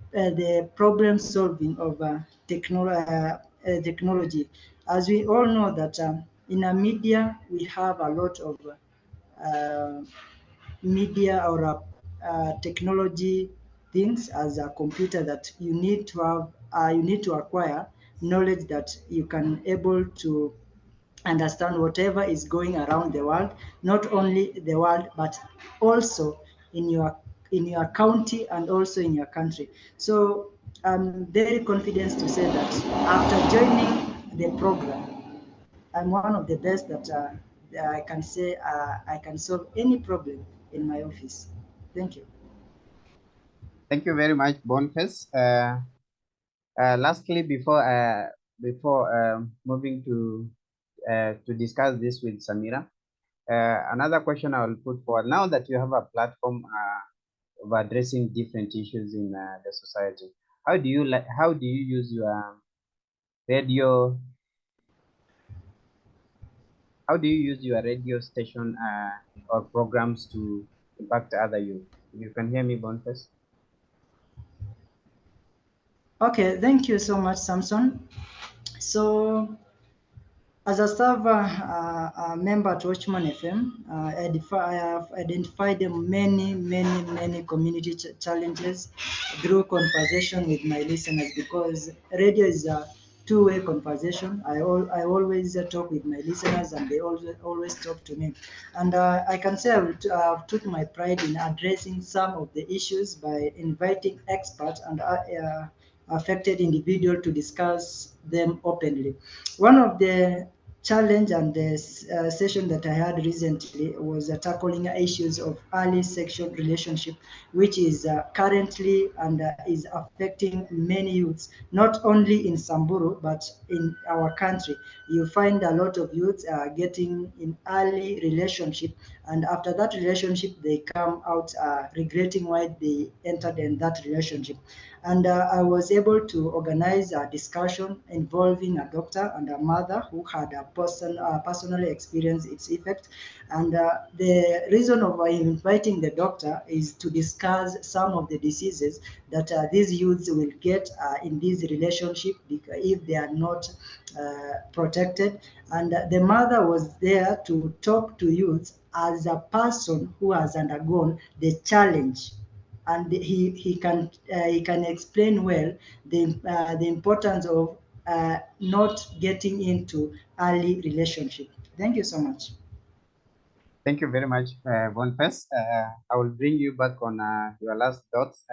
Speaker 5: problem solving of technology. As we all know that in a media we have a lot of uh, media or technology things as a computer that you need to have you need to acquire knowledge that you can able to understand whatever is going around the world, not only the world but also in your county and also in your country. So I'm very confident to say that after joining the program, I'm one of the best that I can say I can solve any problem in my office. Thank you.
Speaker 1: Thank you very much, Boniface. Lastly, before moving to discuss this with Samira, another question I will put forward now that you have a platform of addressing different issues in the society. How do you use your radio? How do you use your radio station or programs to impact other youth? If you can hear me, Boniface.
Speaker 5: Okay, thank you so much, Samson. So as a staff member at Watchman FM, I have identified many community challenges through conversation with my listeners, because radio is a two-way conversation. I always talk with my listeners and they always talk to me. And I can say I've took my pride in addressing some of the issues by inviting experts and affected individual to discuss them openly. One of the challenge and the session that I had recently was tackling issues of early sexual relationship, which is currently and is affecting many youths, not only in Samburu, but in our country. You find a lot of youths getting in early relationship, and after that relationship, they come out regretting why they entered in that relationship. And I was able to organize a discussion involving a doctor and a mother who had a personally experienced its effect. And the reason of inviting the doctor is to discuss some of the diseases that these youths will get in this relationship if they are not protected. And the mother was there to talk to youths as a person who has undergone the challenge, and he can explain well the importance of not getting into early relationship. Thank you so much.
Speaker 1: Thank you very much, Boniface. I will bring you back on your last thoughts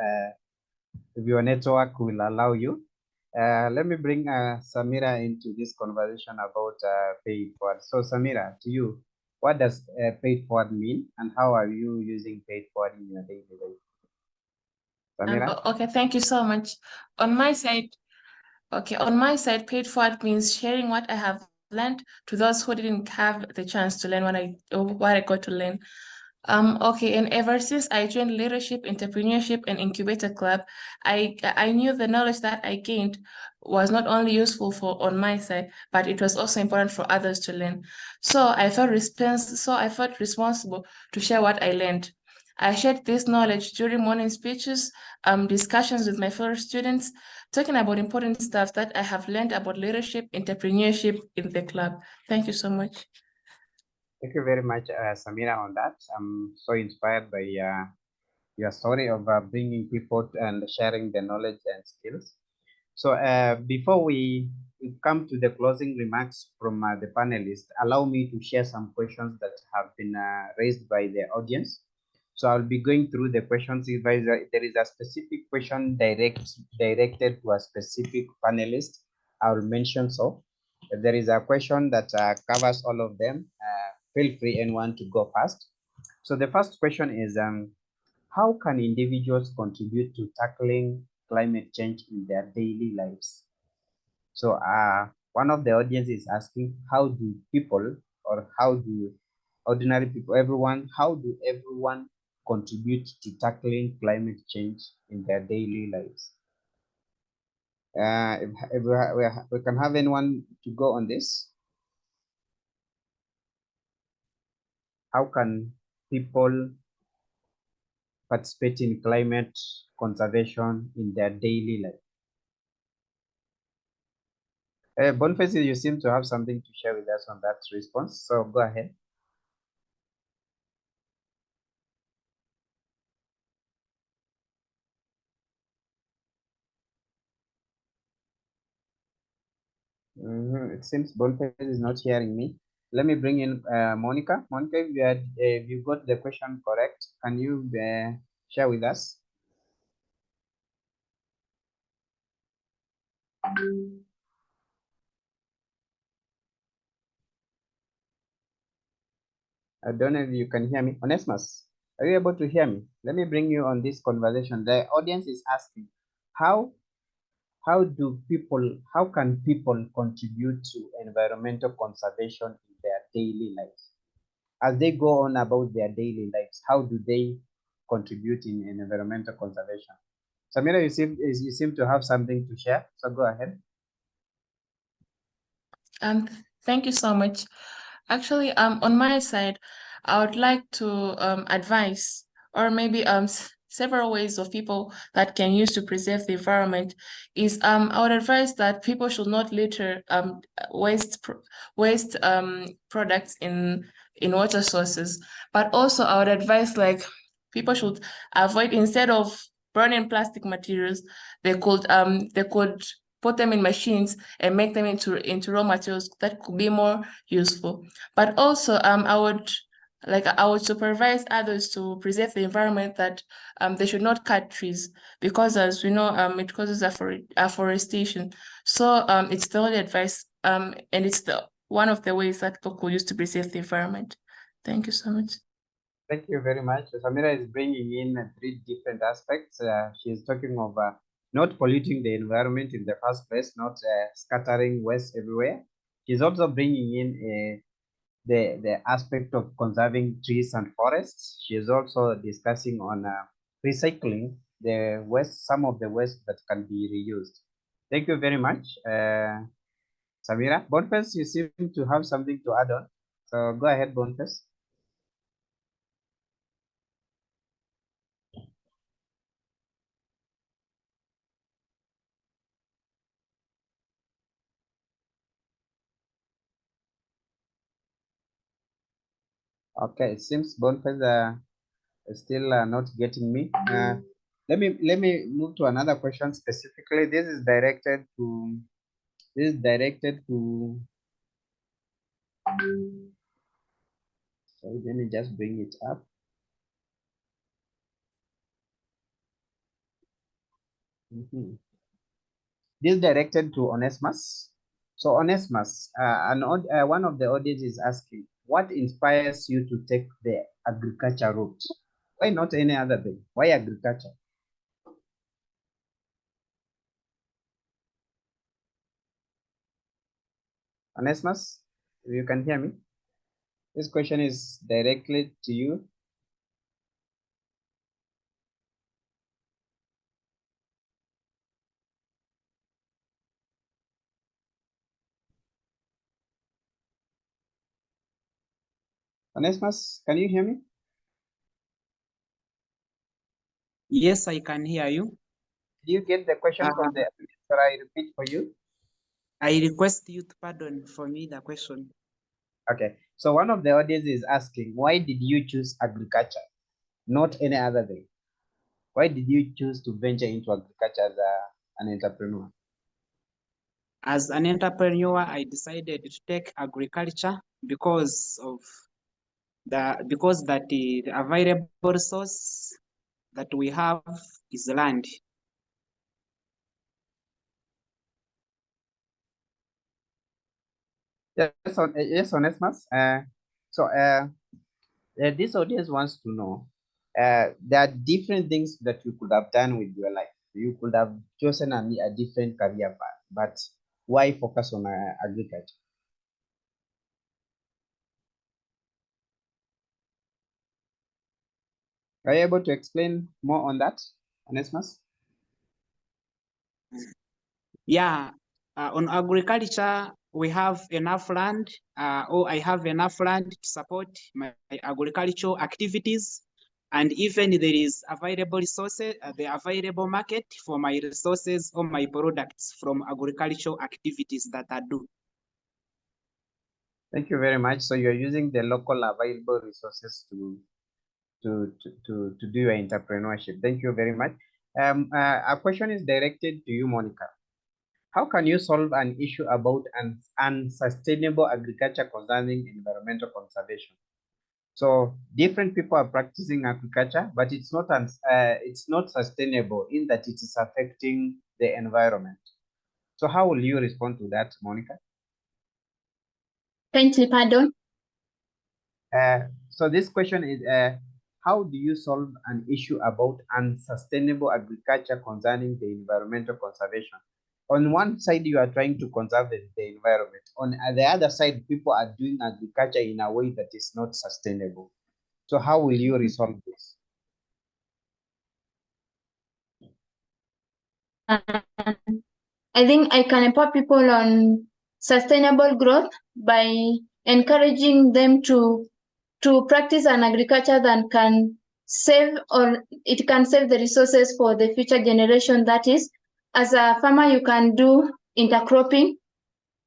Speaker 1: if your network will allow you. Let me bring Samira into this conversation about pay it forward. So Samira, to you, what does pay it forward mean, and how are you using pay it forward in your daily life? Samira?
Speaker 3: Okay, thank you so much. On my side, paid forward means sharing what I have learned to those who didn't have the chance to learn what I got to learn. Okay, and ever since I joined Leadership, Entrepreneurship, and Incubator Club, I knew the knowledge that I gained was not only useful on my side, but it was also important for others to learn. So I felt responsible to share what I learned. I shared this knowledge during morning speeches, discussions with my fellow students, talking about important stuff that I have learned about leadership, entrepreneurship in the club. Thank you so much.
Speaker 1: Thank you very much, Samira, on that. I'm so inspired by your story of bringing people and sharing the knowledge and skills. So before we come to the closing remarks from the panelists, allow me to share some questions that have been raised by the audience. So I'll be going through the questions. If there is a specific question directed to a specific panelist, I'll mention so. If there is a question that covers all of them, feel free anyone to go first. So the first question is, how can individuals contribute to tackling climate change in their daily lives? So one of the audience is asking, how do people, or how do ordinary people, how do everyone contribute to tackling climate change in their daily lives? If we can have anyone to go on this. How can people participate in climate conservation in their daily life? Boniface, you seem to have something to share with us on that response, so go ahead. It seems Boniface is not hearing me. Let me bring in Monica. Monica, if you got the question correct, can you share with us? I don't know if you can hear me. Onesimus, are you able to hear me? Let me bring you on this conversation. The audience is asking, how can people contribute to environmental conservation in their daily lives? As they go on about their daily lives, how do they contribute in environmental conservation? Samira, you seem to have something to share, so go ahead.
Speaker 3: Thank you so much. Actually, on my side, I would like to advise, or maybe several ways of people that can use to preserve the environment is I would advise that people should not litter waste products in water sources, but also I would advise like people should avoid, instead of burning plastic materials, they could put them in machines and make them into raw materials that could be more useful. But also I would like I would supervise others to preserve the environment, that they should not cut trees, because as we know, it causes afforestation. So it's the only advice, and it's the one of the ways that people use to preserve the environment. Thank you so much.
Speaker 1: Thank you very much. Samira is bringing in three different aspects. She is talking of not polluting the environment in the first place, not scattering waste everywhere. She's also bringing in the aspect of conserving trees and forests. She is also discussing on recycling the waste, some of the waste that can be reused. Thank you very much, Samira. Boniface, you seem to have something to add on. So go ahead, Boniface. Okay, it seems Boniface is still not getting me. Let me move to another question specifically. This is directed to. So let me just bring it up. This is directed to Onesimus. So Onesimus, one of the audience is asking, what inspires you to take the agriculture route? Why not any other thing? Why agriculture? Onesimus, if you can hear me. This question is directly to you. Onesimus, can you hear me?
Speaker 2: Yes, I can hear you.
Speaker 1: Did you get the question from the answer I repeat for you?
Speaker 2: I request you to pardon for me the question.
Speaker 1: Okay, so one of the audience is asking, why did you choose agriculture, not any other thing? Why did you choose to venture into agriculture as an entrepreneur?
Speaker 2: As an entrepreneur, I decided to take agriculture because that the available resource that we have is land.
Speaker 1: Yes, Onesimus. This audience wants to know, there are different things that you could have done with your life. You could have chosen a different career path, but why focus on agriculture? Are you able to explain more on that, Onesimus?
Speaker 2: Yeah, on agriculture, we have enough land, or I have enough land to support my agricultural activities. And even there is available resources, the available market for my resources or my products from agricultural activities that I do.
Speaker 1: Thank you very much. So you're using the local available resources to do your entrepreneurship. Thank you very much. Our question is directed to you, Monica. How can you solve an issue about an unsustainable agriculture concerning environmental conservation? So different people are practicing agriculture, but it's not sustainable in that it is affecting the environment. So how will you respond to that, Monica?
Speaker 4: Kindly pardon.
Speaker 1: So this question is, how do you solve an issue about unsustainable agriculture concerning the environmental conservation? On one side, you are trying to conserve the environment. On the other side, people are doing agriculture in a way that is not sustainable. So how will you resolve this?
Speaker 4: I think I can empower people on sustainable growth by encouraging them to practice an agriculture that can save, or it can save the resources for the future generation. That is, as a farmer, you can do intercropping,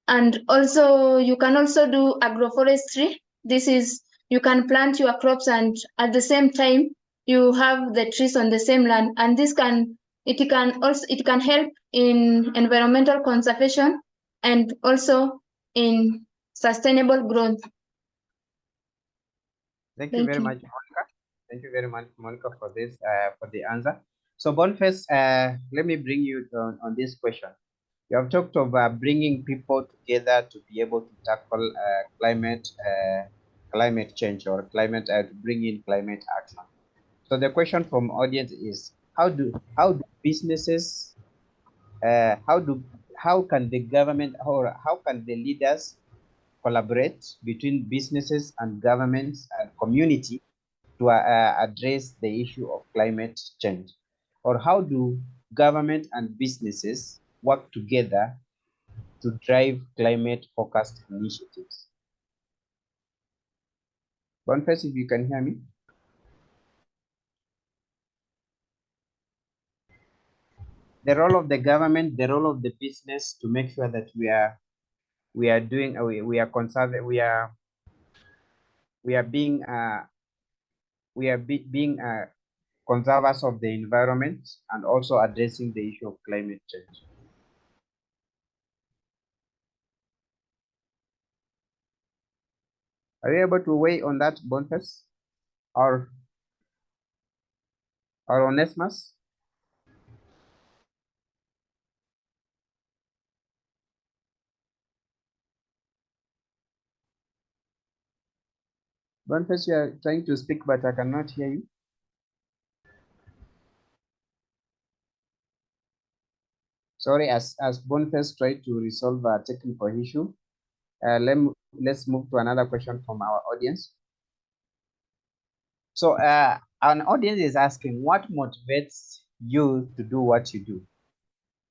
Speaker 4: and also you can also do agroforestry. This is, you can plant your crops and at the same time you have the trees on the same land, and this can it can help in environmental conservation and also in sustainable growth.
Speaker 1: Thank you very much, Monica. Thank you very much, Monica, for this, for the answer. So Boniface, let me bring you on this question. You have talked of bringing people together to be able to tackle climate change or climate, to bring in climate action. So the question from audience is, how do businesses, how can the government, or how can the leaders collaborate between businesses and governments and community to address the issue of climate change? Or how do government and businesses work together to drive climate-focused initiatives? Boniface, if you can hear me. The role of the government, the role of the business to make sure that we are conserving, we are being conservers of the environment and also addressing the issue of climate change. Are you able to weigh on that, Boniface or Onesimus? Boniface, you are trying to speak, but I cannot hear you. Sorry, as Boniface tried to resolve a technical issue, let's move to another question from our audience. So an audience is asking, what motivates you to do what you do?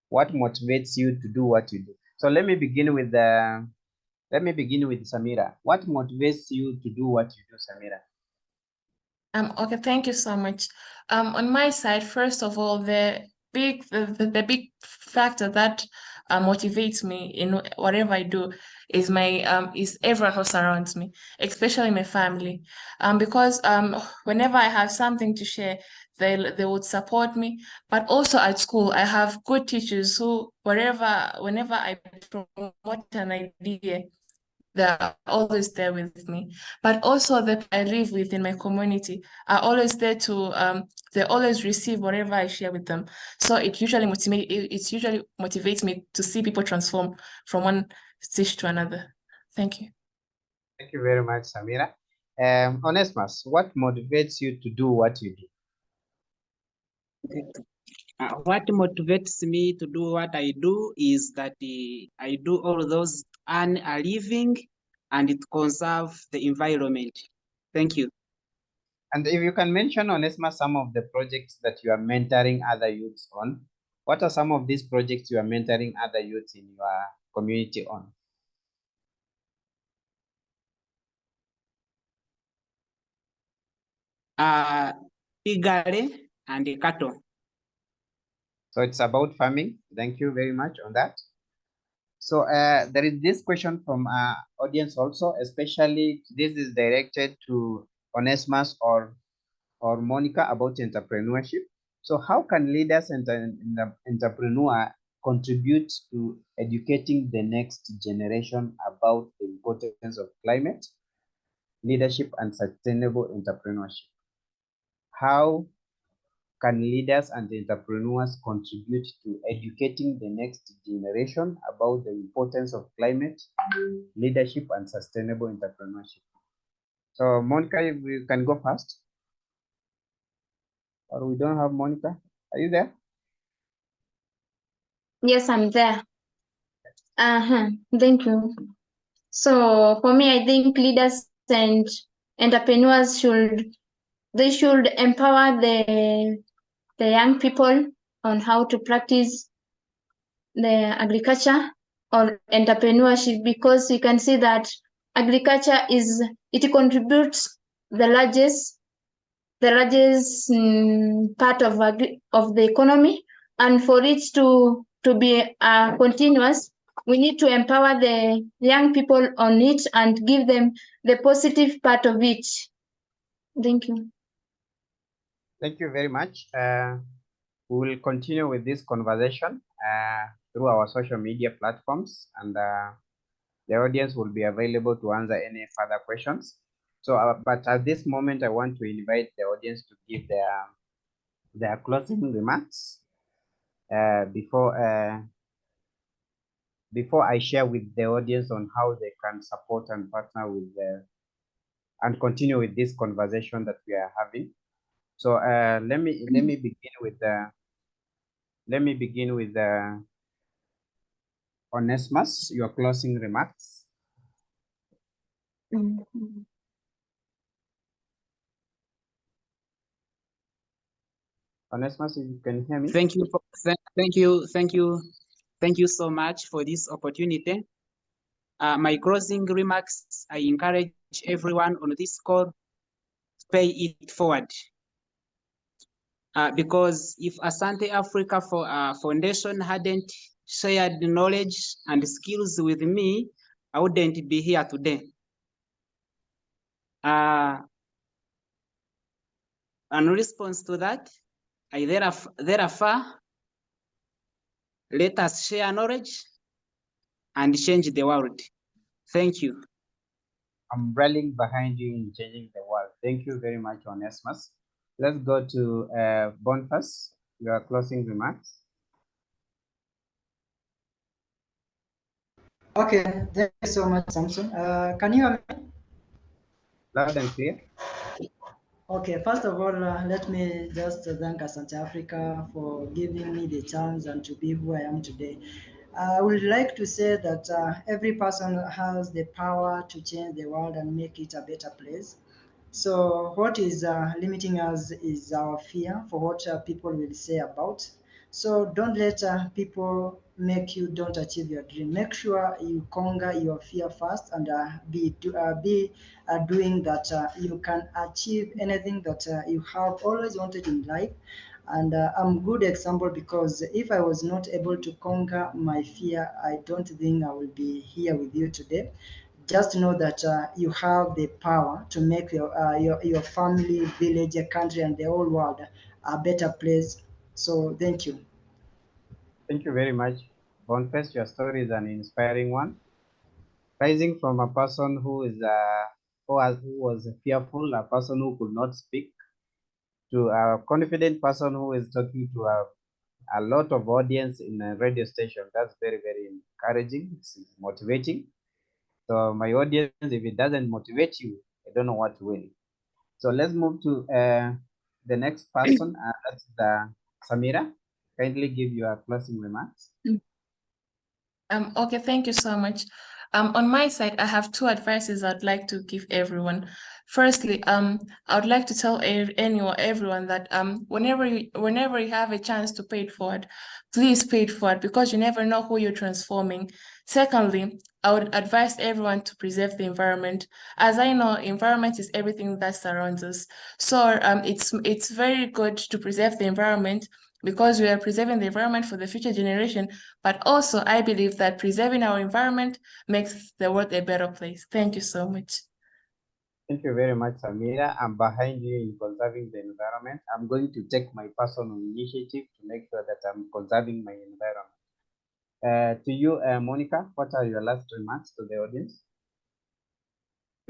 Speaker 1: What motivates you to do what you do? So let me begin with Samira. What motivates you to do what you do, Samira?
Speaker 3: Okay, thank you so much. On my side, first of all, the big factor that motivates me in whatever I do is is everyone who surrounds me, especially my family. Because whenever I have something to share, they would support me. But also at school, I have good teachers who whenever I promote an idea, they're always there with me. But also that I live with in my community are always there to they always receive whatever I share with them. So it usually motivates me to see people transform from one stage to another. Thank you.
Speaker 1: Thank you very much, Samira. Onesimus, what motivates you to do what you do?
Speaker 2: What motivates me to do what I do is that I do all those earn a living and it conserve the environment. Thank you.
Speaker 1: And if you can mention, Onesimus, some of the projects that you are mentoring other youths on, what are some of these projects you are mentoring other youths in your community on?
Speaker 2: Pigare and cattle.
Speaker 1: So it's about farming. Thank you very much on that. So there is this question from our audience also, especially this is directed to Onesimus or Monica about entrepreneurship. So how can leaders and entrepreneur contribute to educating the next generation about the importance of climate, leadership, and sustainable entrepreneurship? How can leaders and entrepreneurs contribute to educating the next generation about the importance of climate, leadership, and sustainable entrepreneurship? So Monica, if you can go first. Or we don't have Monica. Are you there?
Speaker 4: Yes, I'm there. Thank you. So for me, I think leaders and entrepreneurs should empower the young people on how to practice the agriculture or entrepreneurship, because you can see that agriculture contributes the largest part of the economy, and for it to be continuous, we need to empower the young people on it and give them the positive part of it. Thank you.
Speaker 1: Thank you very much. We will continue with this conversation through our social media platforms, and the audience will be available to answer any further questions. So, but at this moment, I want to invite the audience to give their closing remarks before I share with the audience on how they can support and partner with and continue with this conversation that we are having. So let me begin with Onesimus, your closing remarks. Onesimus, if you can hear me.
Speaker 2: Thank you so much for this opportunity. My closing remarks, I encourage everyone on this call to pay it forward. Because if Asante Africa Foundation hadn't shared knowledge and skills with me, I wouldn't be here today. In response to that, I therefore let us share knowledge and change the world. Thank you.
Speaker 1: I'm rallying behind you in changing the world. Thank you very much, Onesimus. Let's go to Boniface, your closing remarks.
Speaker 5: Okay, thank you so much, Samson. Can you hear me?
Speaker 1: Loud and clear.
Speaker 5: Okay, first of all, let me just thank Asante Africa for giving me the chance and to be who I am today. I would like to say that every person has the power to change the world and make it a better place. So what is limiting us is our fear for what people will say about. So don't let people make you don't achieve your dream. Make sure you conquer your fear first and be doing that. You can achieve anything that you have always wanted in life. And I'm a good example because if I was not able to conquer my fear, I don't think I will be here with you today. Just know that you have the power to make your family, village, country, and the whole world a better place. So thank you.
Speaker 1: Thank you very much, Boniface. Your story is an inspiring one. Rising from a person who was fearful, a person who could not speak, to a confident person who is talking to a lot of audience in a radio station. That's very, very encouraging. It's motivating. So my audience, if it doesn't motivate you, I don't know what will. So let's move to the next person. That's Samira. Kindly give your closing remarks.
Speaker 3: Okay, thank you so much. On my side, I have two advices I'd like to give everyone. Firstly, I would like to tell everyone that whenever you have a chance to pay it forward, please pay it forward because you never know who you're transforming. Secondly, I would advise everyone to preserve the environment. As I know, environment is everything that surrounds us. So it's very good to preserve the environment because we are preserving the environment for the future generation. But also, I believe that preserving our environment makes the world a better place. Thank you so much.
Speaker 1: Thank you very much, Samira. I'm behind you in conserving the environment. I'm going to take my personal initiative to make sure that I'm conserving my environment. To you, Monica, what are your last remarks to the audience?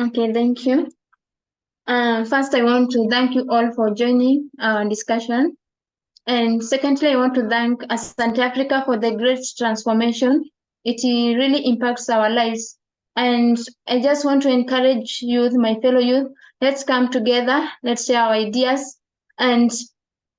Speaker 4: Okay, thank you. First, I want to thank you all for joining our discussion. And secondly, I want to thank Asante Africa for the great transformation. It really impacts our lives. And I just want to encourage youth, my fellow youth, let's come together, let's share our ideas and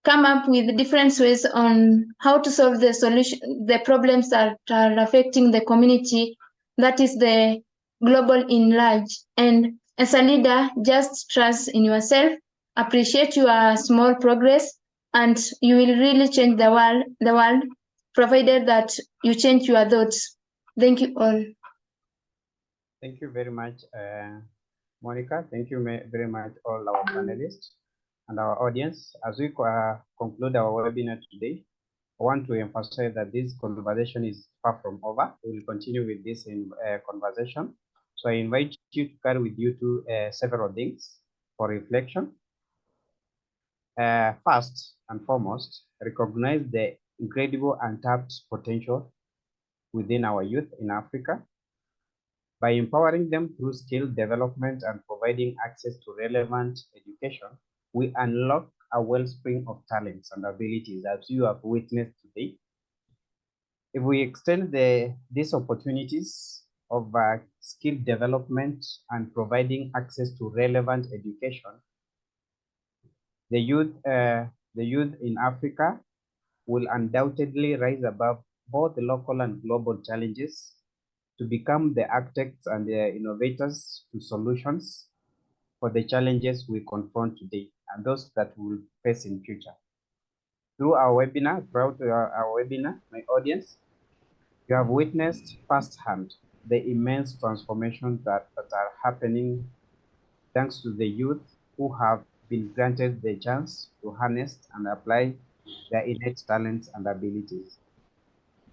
Speaker 4: come up with different ways on how to solve the problems that are affecting the community, that is the global in large. And as a leader, just trust in yourself, appreciate your small progress, and you will really change the world, provided that you change your thoughts. Thank you all.
Speaker 1: Thank you very much, Monica. Thank you very much, all our panelists and our audience. As we conclude our webinar today, I want to emphasize that this conversation is far from over. We will continue with this conversation. So I invite you to carry with you several things for reflection. First and foremost, recognize the incredible untapped potential within our youth in Africa. By empowering them through skill development and providing access to relevant education, we unlock a wellspring of talents and abilities, as you have witnessed today. If we extend these opportunities of skill development and providing access to relevant education, the youth in Africa will undoubtedly rise above both the local and global challenges to become the architects and the innovators to solutions for the challenges we confront today and those that we will face in future. Throughout our webinar, my audience, you have witnessed firsthand the immense transformations that are happening thanks to the youth who have been granted the chance to harness and apply their innate talents and abilities.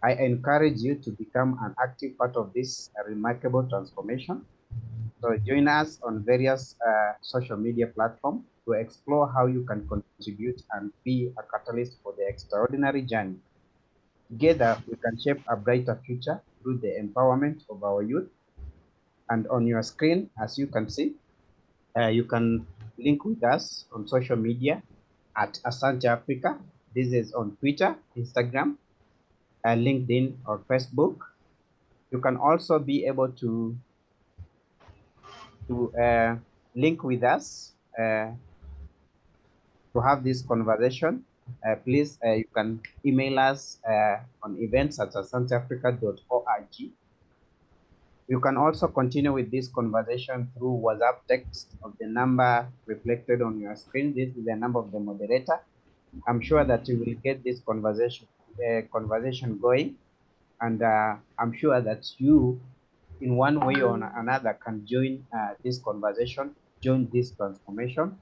Speaker 1: I encourage you to become an active part of this remarkable transformation. So join us on various social media platforms to explore how you can contribute and be a catalyst for the extraordinary journey. Together, we can shape a brighter future through the empowerment of our youth. And on your screen, as you can see, you can link with us on social media at Asante Africa. This is on Twitter, Instagram, LinkedIn, or Facebook. You can also be able to link with us to have this conversation. Please, you can email us on events@asanteafrica.org. You can also continue with this conversation through WhatsApp text of the number reflected on your screen. This is the number of the moderator. I'm sure that you will get this conversation going, and I'm sure that you, in one way or another, can join this conversation, join this transformation,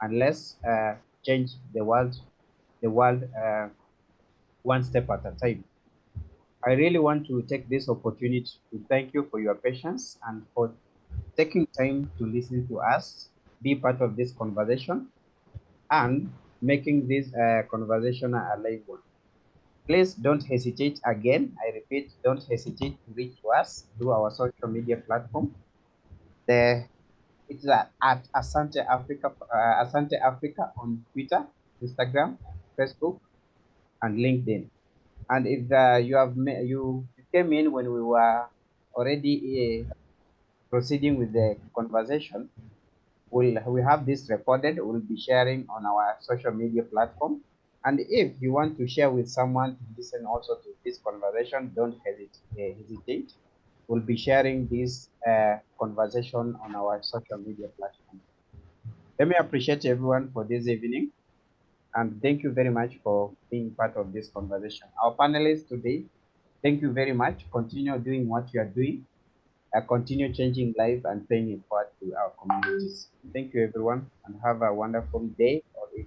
Speaker 1: and let's change the world one step at a time. I really want to take this opportunity to thank you for your patience and for taking time to listen to us, be part of this conversation, and making this conversation a live one. Please don't hesitate again. I repeat, don't hesitate to reach to us through our social media platform. It's at Asante Africa on Twitter, Instagram, Facebook, and LinkedIn. And if you came in when we were already proceeding with the conversation, we have this recorded. We'll be sharing on our social media platform. And if you want to share with someone to listen also to this conversation, don't hesitate. We'll be sharing this conversation on our social media platform. Let me appreciate everyone for this evening. And thank you very much for being part of this conversation. Our panelists today, thank you very much. Continue doing what you are doing. Continue changing lives and paying it forward to our communities. Thank you, everyone, and have a wonderful day